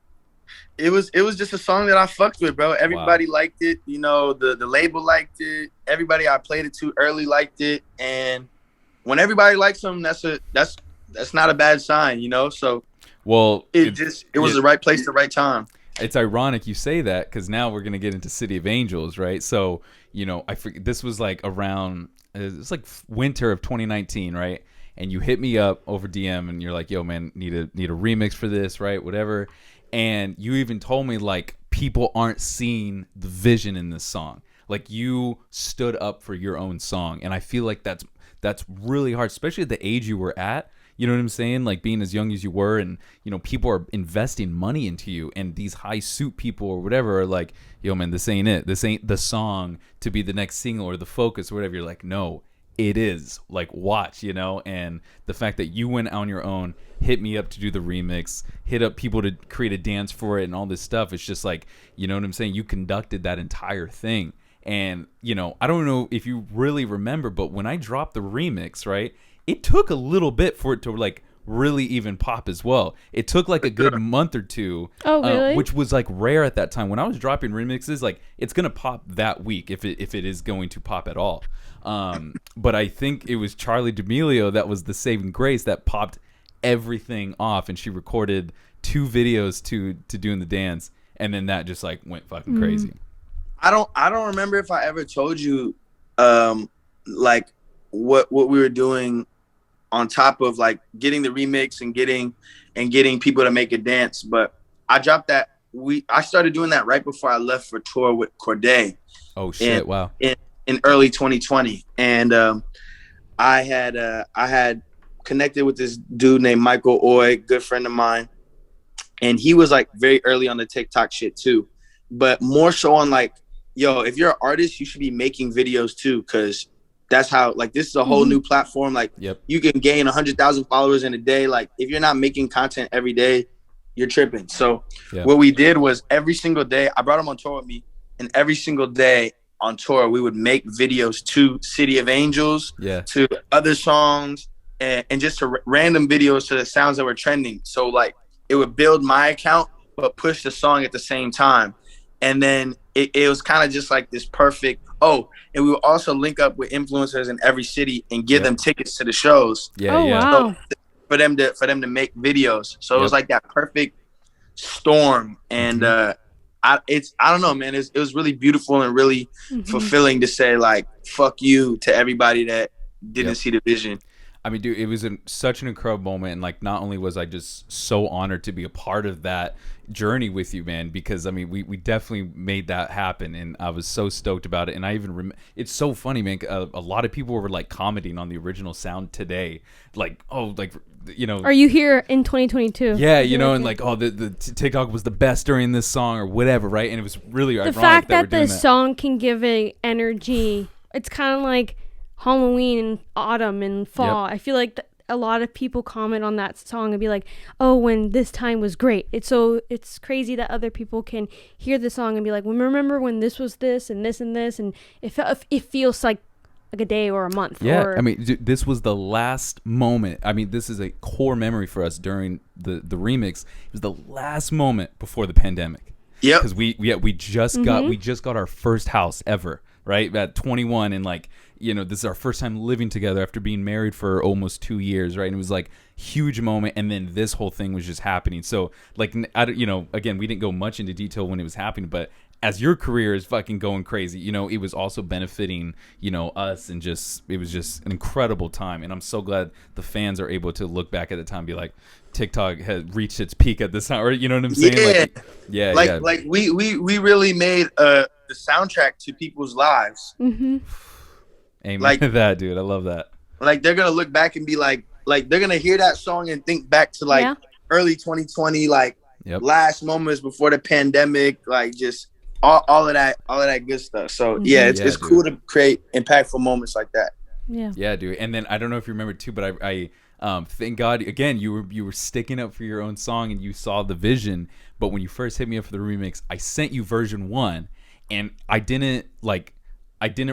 It was just a song that I fucked with, bro. Everybody liked it. You know, the label liked it. Everybody I played it to early liked it. And when everybody likes something, that's not a bad sign, you know? So well, it was the right place, the right time. It's ironic you say that, because now we're gonna get into City of Angels, right? So, you know, I forget, this was like around, it's like winter of 2019, right? And you hit me up over DM and you're like, yo man, need a remix for this, right? Whatever. And you even told me like people aren't seeing the vision in this song. Like, you stood up for your own song, and I feel like that's really hard, especially at the age you were at. You know what I'm saying? Like, being as young as you were, and you know, people are investing money into you, and these high suit people or whatever are like, yo man, this ain't it. This ain't the song to be the next single or the focus or whatever. You're like, no, it is. Like, watch, you know. And the fact that you went on your own, hit me up to do the remix, hit up people to create a dance for it and all this stuff, it's just like, you know what I'm saying, you conducted that entire thing. And you know, I don't know if you really remember, but when I dropped the remix, right, it took a little bit for it to like really even pop as well. It took like a good month or two, really? Which was like rare at that time. When I was dropping remixes, like, it's gonna pop that week if it is going to pop at all. But I think it was Charlie D'Amelio that was the saving grace that popped everything off, and she recorded 2 videos to doing the dance, and then that just like went fucking crazy. I don't remember if I ever told you like what we were doing on top of like getting the remix and getting people to make a dance, but I dropped that. I started doing that right before I left for tour with Corday. Oh shit! Wow. In early 2020, and I had connected with this dude named Michael Oy, good friend of mine, and he was like very early on the TikTok shit too, but more so on like, yo, if you're an artist, you should be making videos too, because that's how, like, this is a whole new platform. Like, Yep. you can gain 100,000 followers in a day. Like, if you're not making content every day, you're tripping. So what we did was every single day, I brought him on tour with me, and every single day on tour, we would make videos to City of Angels, to other songs, and just to random videos to the sounds that were trending. So, like, it would build my account, but push the song at the same time. And then it was kind of just like this perfect, and we would also link up with influencers in every city and give them tickets to the shows. Wow. So for them to make videos. So it was like that perfect storm. And I don't know, man. It was really beautiful and really fulfilling to say, like, fuck you to everybody that didn't see the vision. I mean, dude, it was such an incredible moment, and like, not only was I just so honored to be a part of that journey with you, man, because I mean, we definitely made that happen, and I was so stoked about it. And I even it's so funny, man. A lot of people were like commenting on the original sound today, like, oh, like, you know, are you here in 2022? Yeah, you know, and like, oh, the TikTok was the best during this song or whatever, right? And it was really ironic the fact that the song can give a energy. It's kind of like Halloween and autumn and fall. I feel like a lot of people comment on that song and be like, oh, when this time was great. It's crazy that other people can hear the song and be like, well, remember when this was this and this and this, and it feels like a day or a month. I mean, dude, this was the last moment. I mean, this is a core memory for us during the remix. It was the last moment before the pandemic. Yeah, because we just got our first house ever, right, at 21, and like, you know, this is our first time living together after being married for almost 2 years, right? And it was like huge moment, and then this whole thing was just happening. So like, you know, again, we didn't go much into detail when it was happening, but as your career is fucking going crazy, you know, it was also benefiting, you know, us, and it was just an incredible time. And I'm so glad the fans are able to look back at the time and be like, TikTok has reached its peak at this time, or you know what I'm saying? Like we really made the soundtrack to people's lives. Amen like, to that, dude. I love that. Like, they're gonna look back and be like they're gonna hear that song and think back to like early 2020, like last moments before the pandemic, like just all of that good stuff. So it's cool to create impactful moments like that. Yeah, dude. And then I don't know if you remember too, but I thank God again you were sticking up for your own song and you saw the vision. But when you first hit me up for the remix, I sent you version 1, and I didn't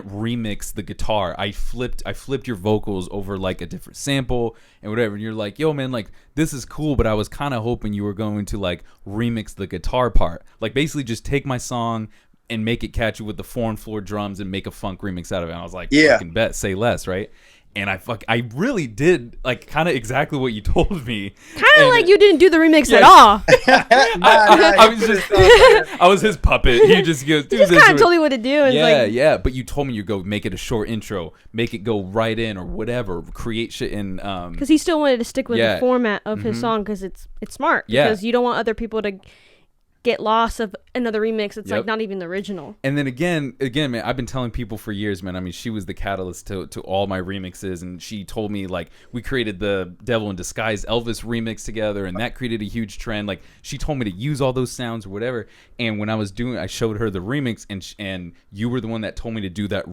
remix the guitar. I flipped your vocals over like a different sample and whatever. And you're like, yo, man, like, this is cool, but I was kind of hoping you were going to like remix the guitar part. Like, basically just take my song and make it catchy with the 4-on-floor drums and make a funk remix out of it. And I was like, fucking bet, say less, right? And I really did like kind of exactly what you told me. Kind of like you didn't do the remix at all. I was his puppet. He just goes. He just kind of told me what to do. And But you told me you go make it a short intro, make it go right in or whatever, create shit in. Because he still wanted to stick with the format of his song because it's smart. Because you don't want other people to get lost of another remix. It's like not even the original. And then again, man, I've been telling people for years, man. I mean, she was the catalyst to all my remixes, and she told me like we created the Devil in Disguise Elvis remix together, and that created a huge trend. Like, she told me to use all those sounds or whatever. And when I was doing, I showed her the remix, and you were the one that told me to do that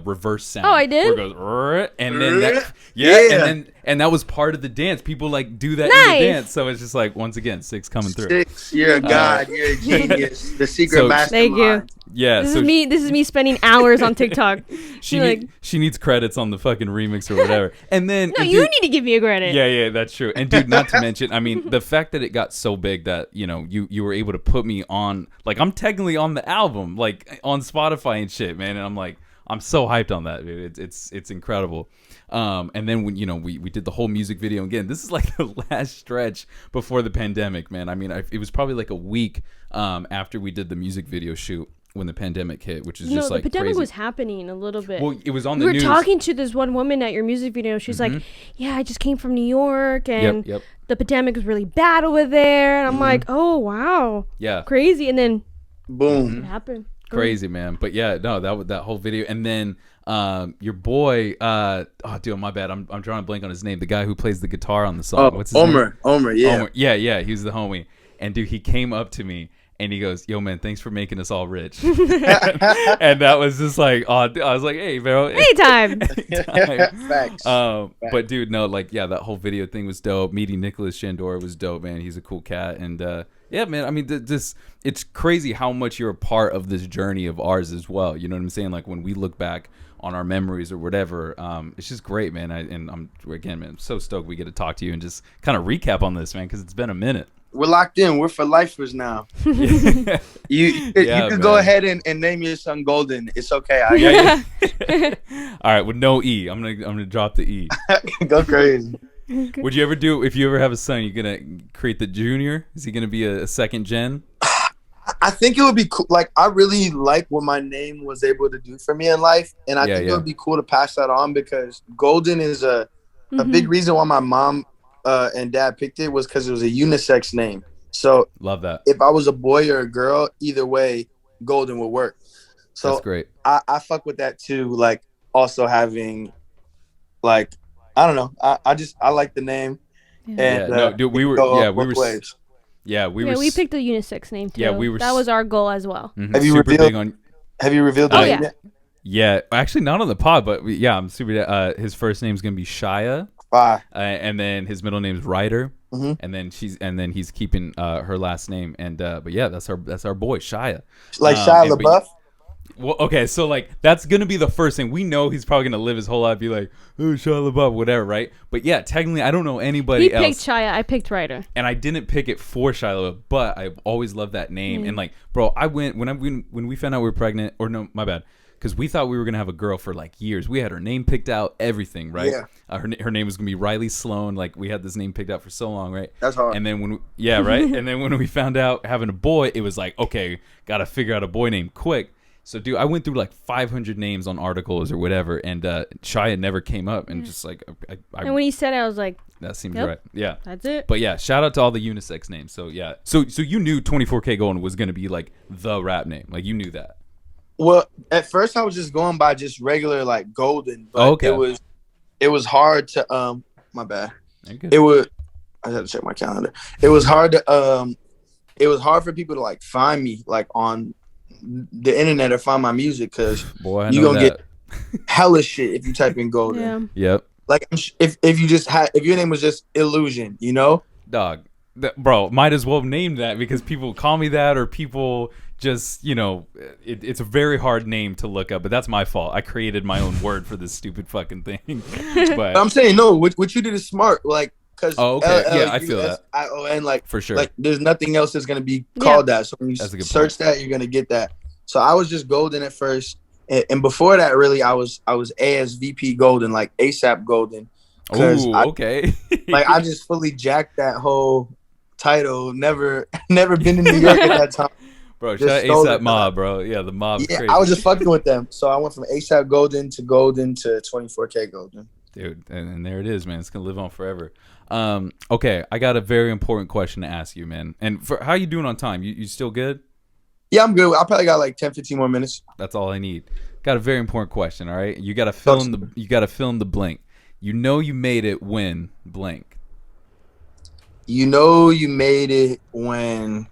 reverse sound. Oh, I did. Where it goes, and then and that was part of the dance. People like do that in the dance. So it's just like, once again, Six coming through. Six, you're a god. You're a genius. The secret mastermind. Thank you. Yeah, this is me spending hours on TikTok. She needs credits on the fucking remix or whatever. And then you need to give me a credit. Yeah, that's true. And dude, not to mention, I mean, the fact that it got so big that, you know, you were able to put me on, like, I'm technically on the album, like on Spotify and shit, man. And I'm like, I'm so hyped on that, dude. It's incredible. And then when, you know, we did the whole music video again, this is like the last stretch before the pandemic, man. I mean, it was probably like a week after we did the music video shoot when the pandemic hit, which is just like the pandemic crazy. Was happening a little bit. Well, it was on the news. We were talking to this one woman at your music video. She's like, yeah, I just came from New York, and the pandemic was really bad over there. And I'm like, oh, wow. Yeah. Crazy. And then boom. It happened. Crazy, man. But yeah, no, that whole video. And then your boy, dude, my bad. I'm drawing a blank on his name. The guy who plays the guitar on the song. What's his name? Omer, yeah. Yeah, he was the homie. And dude, he came up to me And he goes, "Yo, man, thanks for making us all rich." And that was just like, oh, I was like, "Hey, bro, Anytime. Facts. But dude, no, like, yeah, that whole video thing was dope. Meeting Nicholas Shandor was dope, man. He's a cool cat, and yeah, man. I mean, it's crazy how much you're a part of this journey of ours as well. You know what I'm saying? Like when we look back on our memories or whatever, it's just great, man. I'm again, man, I'm so stoked we get to talk to you and just kind of recap on this, man, because it's been a minute. We're locked in. We're for lifers now. You could go ahead and name your son Golden. It's okay. All right, with no E. I'm gonna drop the E. Go crazy. Would you ever do, if you ever have a son, you're gonna create the junior? Is he gonna be a second gen? I think it would be cool. Like, I really like what my name was able to do for me in life, and I think it would be cool to pass that on, because Golden is a big reason why my mom and dad picked it was because it was a unisex name. So love that. If I was a boy or a girl, either way, Golden would work. So that's great. I fuck with that too. Like, also having, like, I don't know. I like the name. Yeah. And dude, we picked a unisex name too. Yeah, that was our goal as well. Mm-hmm. Have you revealed the name yet? Yeah, actually not on the pod, but I'm super. His first name's gonna be Shia. And then his middle name's Ryder, and then he's keeping her last name, and but yeah, that's our boy Shia. Like Shia LaBeouf. Well, okay, so like that's gonna be the first thing. We know he's probably gonna live his whole life be like, oh, Shia LaBeouf, whatever, right? But yeah, technically, I don't know anybody else. He picked Shia, I picked Ryder, and I didn't pick it for Shia LaBeouf, but I've always loved that name. And like, bro, I went when we found out we were pregnant, or no, my bad. Because we thought we were going to have a girl for like years. We had her name picked out, everything, right? Yeah. Her name was going to be Riley Sloan. Like, we had this name picked out for so long, right? That's hard. And then right? And then when we found out having a boy, it was like, okay, got to figure out a boy name quick. So, dude, I went through like 500 names on articles or whatever, and Shia never came up. And just like, and when he said it, I was like, that seems right. Yeah. That's it. But yeah, shout out to all the unisex names. So, yeah. So you knew 24kGoldn was going to be like the rap name. Like, you knew that. Well, at first I was just going by just regular like Golden, but it was hard to my bad. I had to check my calendar. It was hard for people to like find me like on the internet or find my music, because you gonna get hella shit if you type in Golden. Yeah. Yep. Like if your name was just LLusion, you know? Dog. Bro, might as well name that, because people call me that, or people just, you know, it's a very hard name to look up, but that's my fault. I created my own word for this stupid fucking thing. But I'm saying, no, what you did is smart, like, because I feel that. LLusion, like, for sure, like there's nothing else that's gonna be called that. So when you search that, you're gonna get that. So I was just Golden at first, and before that, really, I was ASVP Golden, like ASAP Golden. Oh, okay. Like, I just fully jacked that whole title. Never been in New York at that time. Bro, shout out ASAP Mob, bro. Yeah, the Mob's crazy. I was just fucking with them. So I went from ASAP Golden to 24kGoldn. Dude, and there it is, man. It's going to live on forever. Okay, I got a very important question to ask you, man. And how you doing on time? You still good? Yeah, I'm good. I probably got like 10, 15 more minutes. That's all I need. Got a very important question, all right? You got to fill in the blank. You know you made it when blank. You know you made it when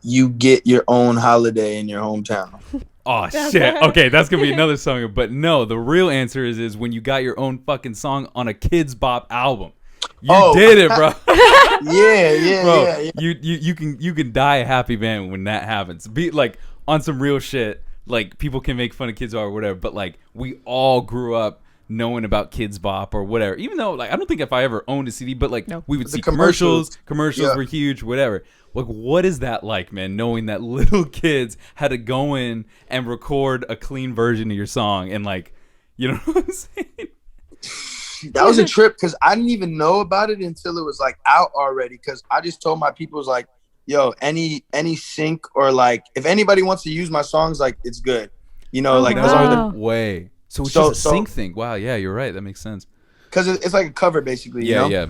you get your own holiday in your hometown. Oh, shit. Okay, that's going to be another song. But no, the real answer is when you got your own fucking song on a Kids Bop album. You did it, bro. Yeah, bro, yeah. You can die a happy man when that happens. Be like on some real shit. Like, people can make fun of Kids Bop or whatever, but like we all grew up knowing about Kids Bop or whatever. Even though, like, I don't think if I ever owned a CD, but like we would see commercials were huge, whatever. Like, what is that like, man, knowing that little kids had to go in and record a clean version of your song, and like, you know what I'm saying? That was a trip, because I didn't even know about it until it was like out already, because I just told my people, like, yo, any sync or like if anybody wants to use my songs, like, it's good. You know, like, as long as way. So it's just a sync thing. Wow, yeah, you're right. That makes sense. Because it's like a cover, basically. Yeah, you know? yeah.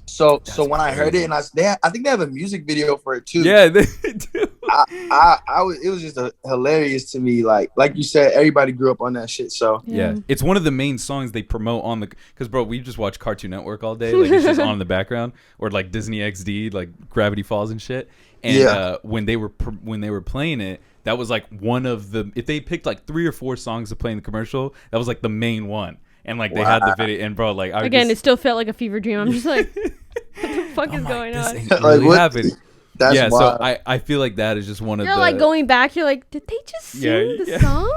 So when I heard it, and I think they have a music video for it too. Yeah, they do. It was just hilarious to me. Like you said, everybody grew up on that shit. So yeah, it's one of the main songs they promote on the. Because bro, we just watch Cartoon Network all day. Like it's just on in the background, or like Disney XD, like Gravity Falls and shit. And when they were playing it, that was like one of the. If they picked like 3 or 4 songs to play in the commercial, that was like the main one. And like they had the video, and bro, like it still felt like a fever dream. I'm just like, what the fuck is going on? Ain't really happening. That's yeah, wild. so I feel like that is just one of You're like going back. You're like, did they just sing the song?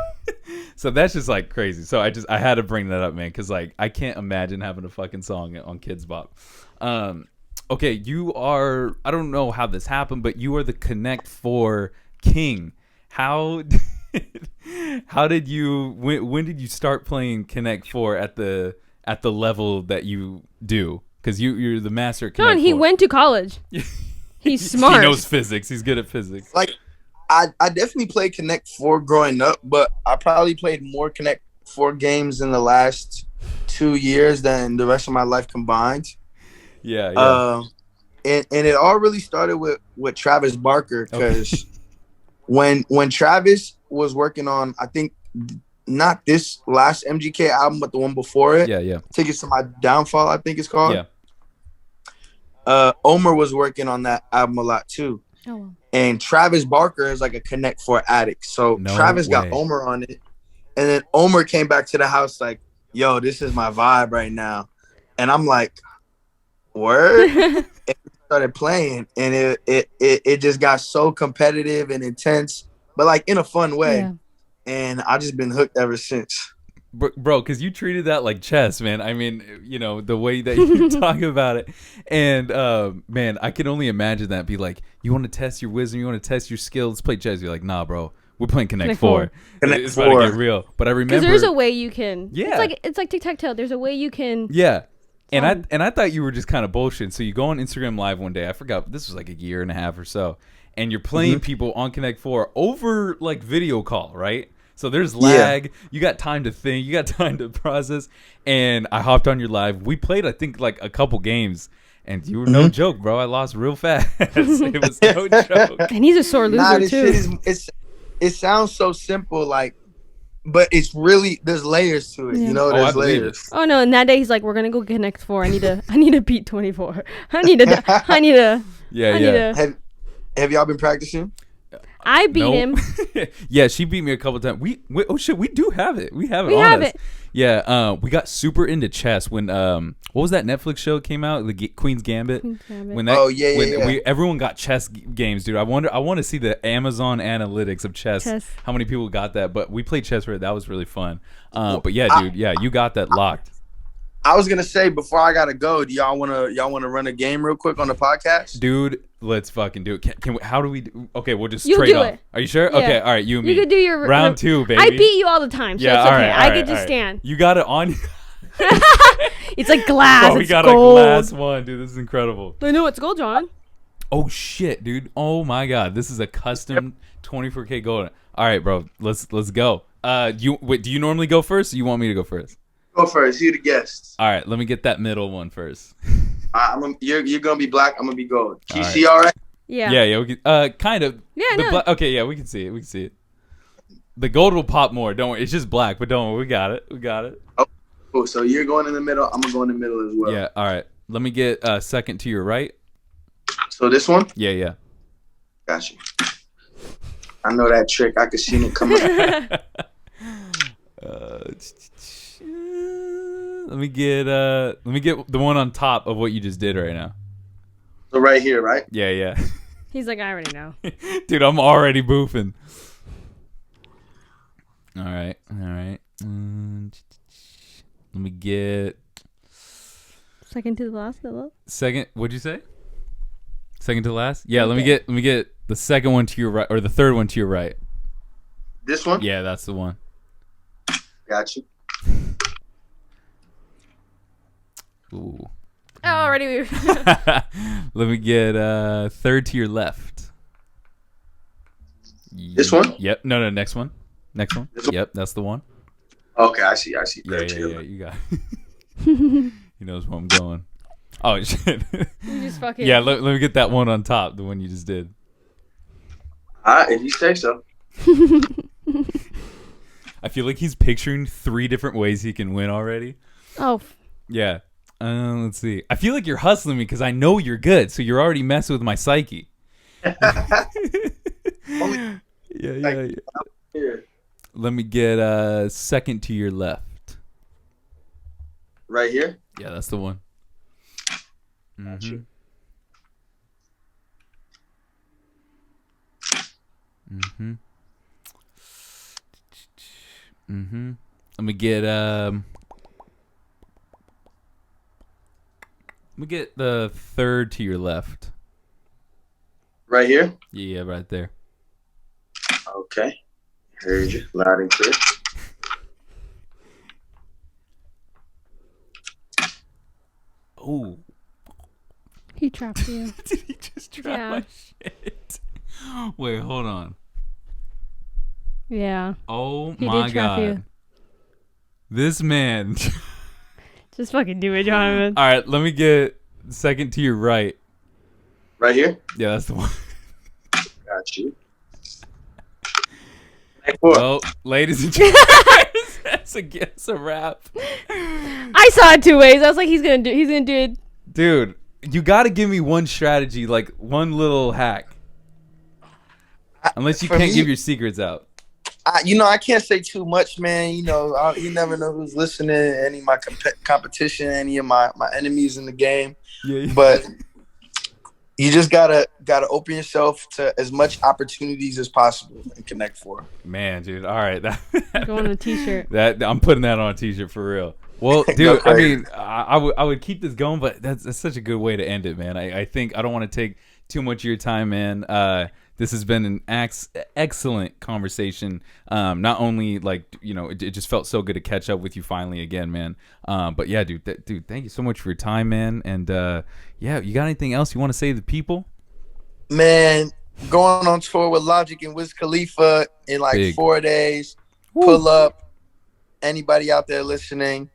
So that's just like crazy. So I had to bring that up, man, because like I can't imagine having a fucking song on Kids Bop. Okay, you are. I don't know how this happened, but you are the Connect 4 king. How did you? When did you start playing Connect 4 at the level that you do? Because you're the master at Connect 4. He went to college. He's smart. He knows physics. He's good at physics. Like, I definitely played Connect 4 growing up, but I probably played more Connect 4 games in the last 2 years than the rest of my life combined. Yeah. And it all really started with Travis Barker, because when Travis was working on, I think, not this last MGK album, but the one before it. Yeah. Tickets to My Downfall, I think it's called. Yeah. Omer was working on that album a lot too. Oh. And Travis Barker is like a Connect 4 addict. So Travis got Omer on it. And then Omer came back to the house like, yo, this is my vibe right now. And I'm like, word? And we started playing, and it just got so competitive and intense, but like in a fun way. Yeah. And I just been hooked ever since. Bro, because you treated that like chess, man. I mean, the way that you talk about it. And, man, I can only imagine that. Be like, you want to test your wisdom? You want to test your skills? Let's play chess. You're like, nah, bro. We're playing Connect 4. It's about to get real. But I remember. Because there's a way you can. Yeah. It's like tic-tac-toe. There's a way you can. Yeah. And I thought you were just kind of bullshit. So you go on Instagram Live one day. I forgot. This was like a year and a half or so. And you're playing people on Connect 4 over like video call, right? So there's lag. Yeah. You got time to think. You got time to process. And I hopped on your live. We played, I think, like a couple games. And you were no joke, bro. I lost real fast. It was no joke. And he's a sore loser, too. It sounds so simple, like, but it's really, there's layers to it. Yeah. There's layers. Oh, no. And that day, he's like, we're going to go Connect 4. I need to beat 24. I need to. Yeah. Have y'all been practicing? I beat him. Yeah, she beat me a couple times. We oh shit, we do have it. We have it. Yeah, we got super into chess when what was that Netflix show that came out? The Queen's Gambit. When that everyone got chess games, dude. I want to see the Amazon analytics of chess. How many people got that? But we played chess. That was really fun. But yeah, dude. Yeah, you got that locked. I was gonna say before I gotta go, do y'all wanna run a game real quick on the podcast? Dude, let's fucking do it. Can we, how do we do? Okay, we'll just you trade do off. It. Are you sure? Yeah. Okay, all right, you and me. You could do your round 2, baby. I beat you all the time, so it's okay. Right, I could just stand. You got it on. It's like glass. We got gold. A glass one, dude. This is incredible. I know it's gold, John. Oh shit, dude. Oh my god, this is a custom 24kGoldn. All right, bro. Let's go. Do you normally go first? Or you want me to go first? Go first. You're the guest. All right, let me get that middle one first. You're gonna be black. I'm gonna be gold. Can you see all right? Yeah. Yeah. We can, kind of. Yeah. No. Okay. Yeah, we can see it. The gold will pop more. Don't worry. It's just black, but don't worry. We got it. Oh, cool. So you're going in the middle. I'm gonna go in the middle as well. Yeah. All right. Let me get second to your right. So this one? Yeah. Got you. I know that trick. I could see it coming. Let me get the one on top of what you just did right now. So right here, right? Yeah. He's like, I already know. Dude, I'm already boofing. All right. Let me get second to the last. Second. What'd you say? Second to last? Yeah. Okay. Let me get the second one to your right, or the third one to your right. This one? Yeah, that's the one. Got you. Ooh. Oh, already. Let me get third to your left. This one? Yep. No. Next one. Yep, that's the one. Okay, I see. Yeah. You got it. He knows where I'm going. Oh shit. You just fucking. Yeah. Let me get that one on top. The one you just did. If you say so. I feel like he's picturing 3 different ways he can win already. Oh. Yeah. Let's see. I feel like you're hustling me because I know you're good, so you're already messing with my psyche. Yeah. Here. Let me get second to your left. Right here? Yeah, that's the one. Mm-hmm. Mm-hmm. Mm-hmm. Let me get the third to your left. Right here? Yeah, right there. Okay. Heard you loud and clear. Oh. He trapped you. Did he just trap my shit? Wait, hold on. Yeah. Oh He my did trap God. you. This man. Just fucking do it, Jonathan. All right, let me get second to your right. Right here? Yeah, that's the one. Got you. Next four. Well, ladies and gentlemen, that's a wrap. I saw it 2 ways. I was like, he's gonna do it. Dude, you got to give me one strategy, like one little hack. Unless you can't give your secrets out. I can't say too much, man. You never know who's listening. Any of my competition, any of my enemies in the game. Yeah. But you just gotta open yourself to as much opportunities as possible and connect for. Man, dude. All right. Go on a t-shirt. I'm putting that on a t-shirt for real. Well, dude, I mean, I would keep this going, but that's such a good way to end it, man. I think I don't want to take too much of your time, man. This has been an excellent conversation. Not only it just felt so good to catch up with you finally again, man. But yeah, dude, thank you so much for your time, man. And yeah, you got anything else you want to say to the people? Man, going on tour with Logic and Wiz Khalifa in like Big. 4 days. Woo. Pull up. Anybody out there listening?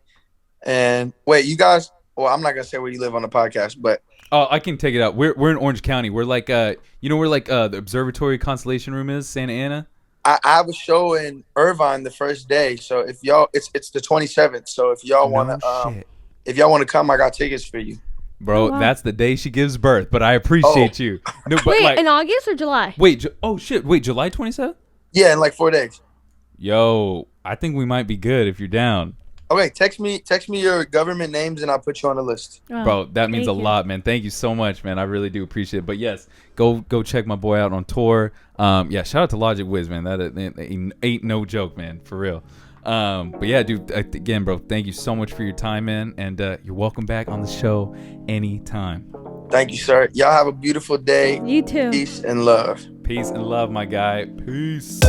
And wait, you guys. Well, I'm not gonna say where you live on the podcast, but Oh, I can take it out. We're in Orange County. We're like where like the observatory constellation room is, Santa Ana. I have a show in Irvine the first day. So if y'all, it's the 27th. So if y'all wanna come, I got tickets for you. Bro, that's the day she gives birth. But I appreciate you. No, but Wait, in August or July? Wait, wait, July 27th? Yeah, in like 4 days. Yo, I think we might be good if you're down. Okay, text me your government names and I'll put you on the list. Oh, bro, that means a you. lot, man. Thank you so much, man. I really do appreciate it. But yes, go check my boy out on tour. Yeah, shout out to Logic Wiz, man. That ain't no joke, man, for real. But yeah, dude, again, bro, thank you so much for your time, man. And you're welcome back on the show anytime. Thank you, sir. Y'all have a beautiful day. You too. Peace and love. Peace and love, my guy. Peace.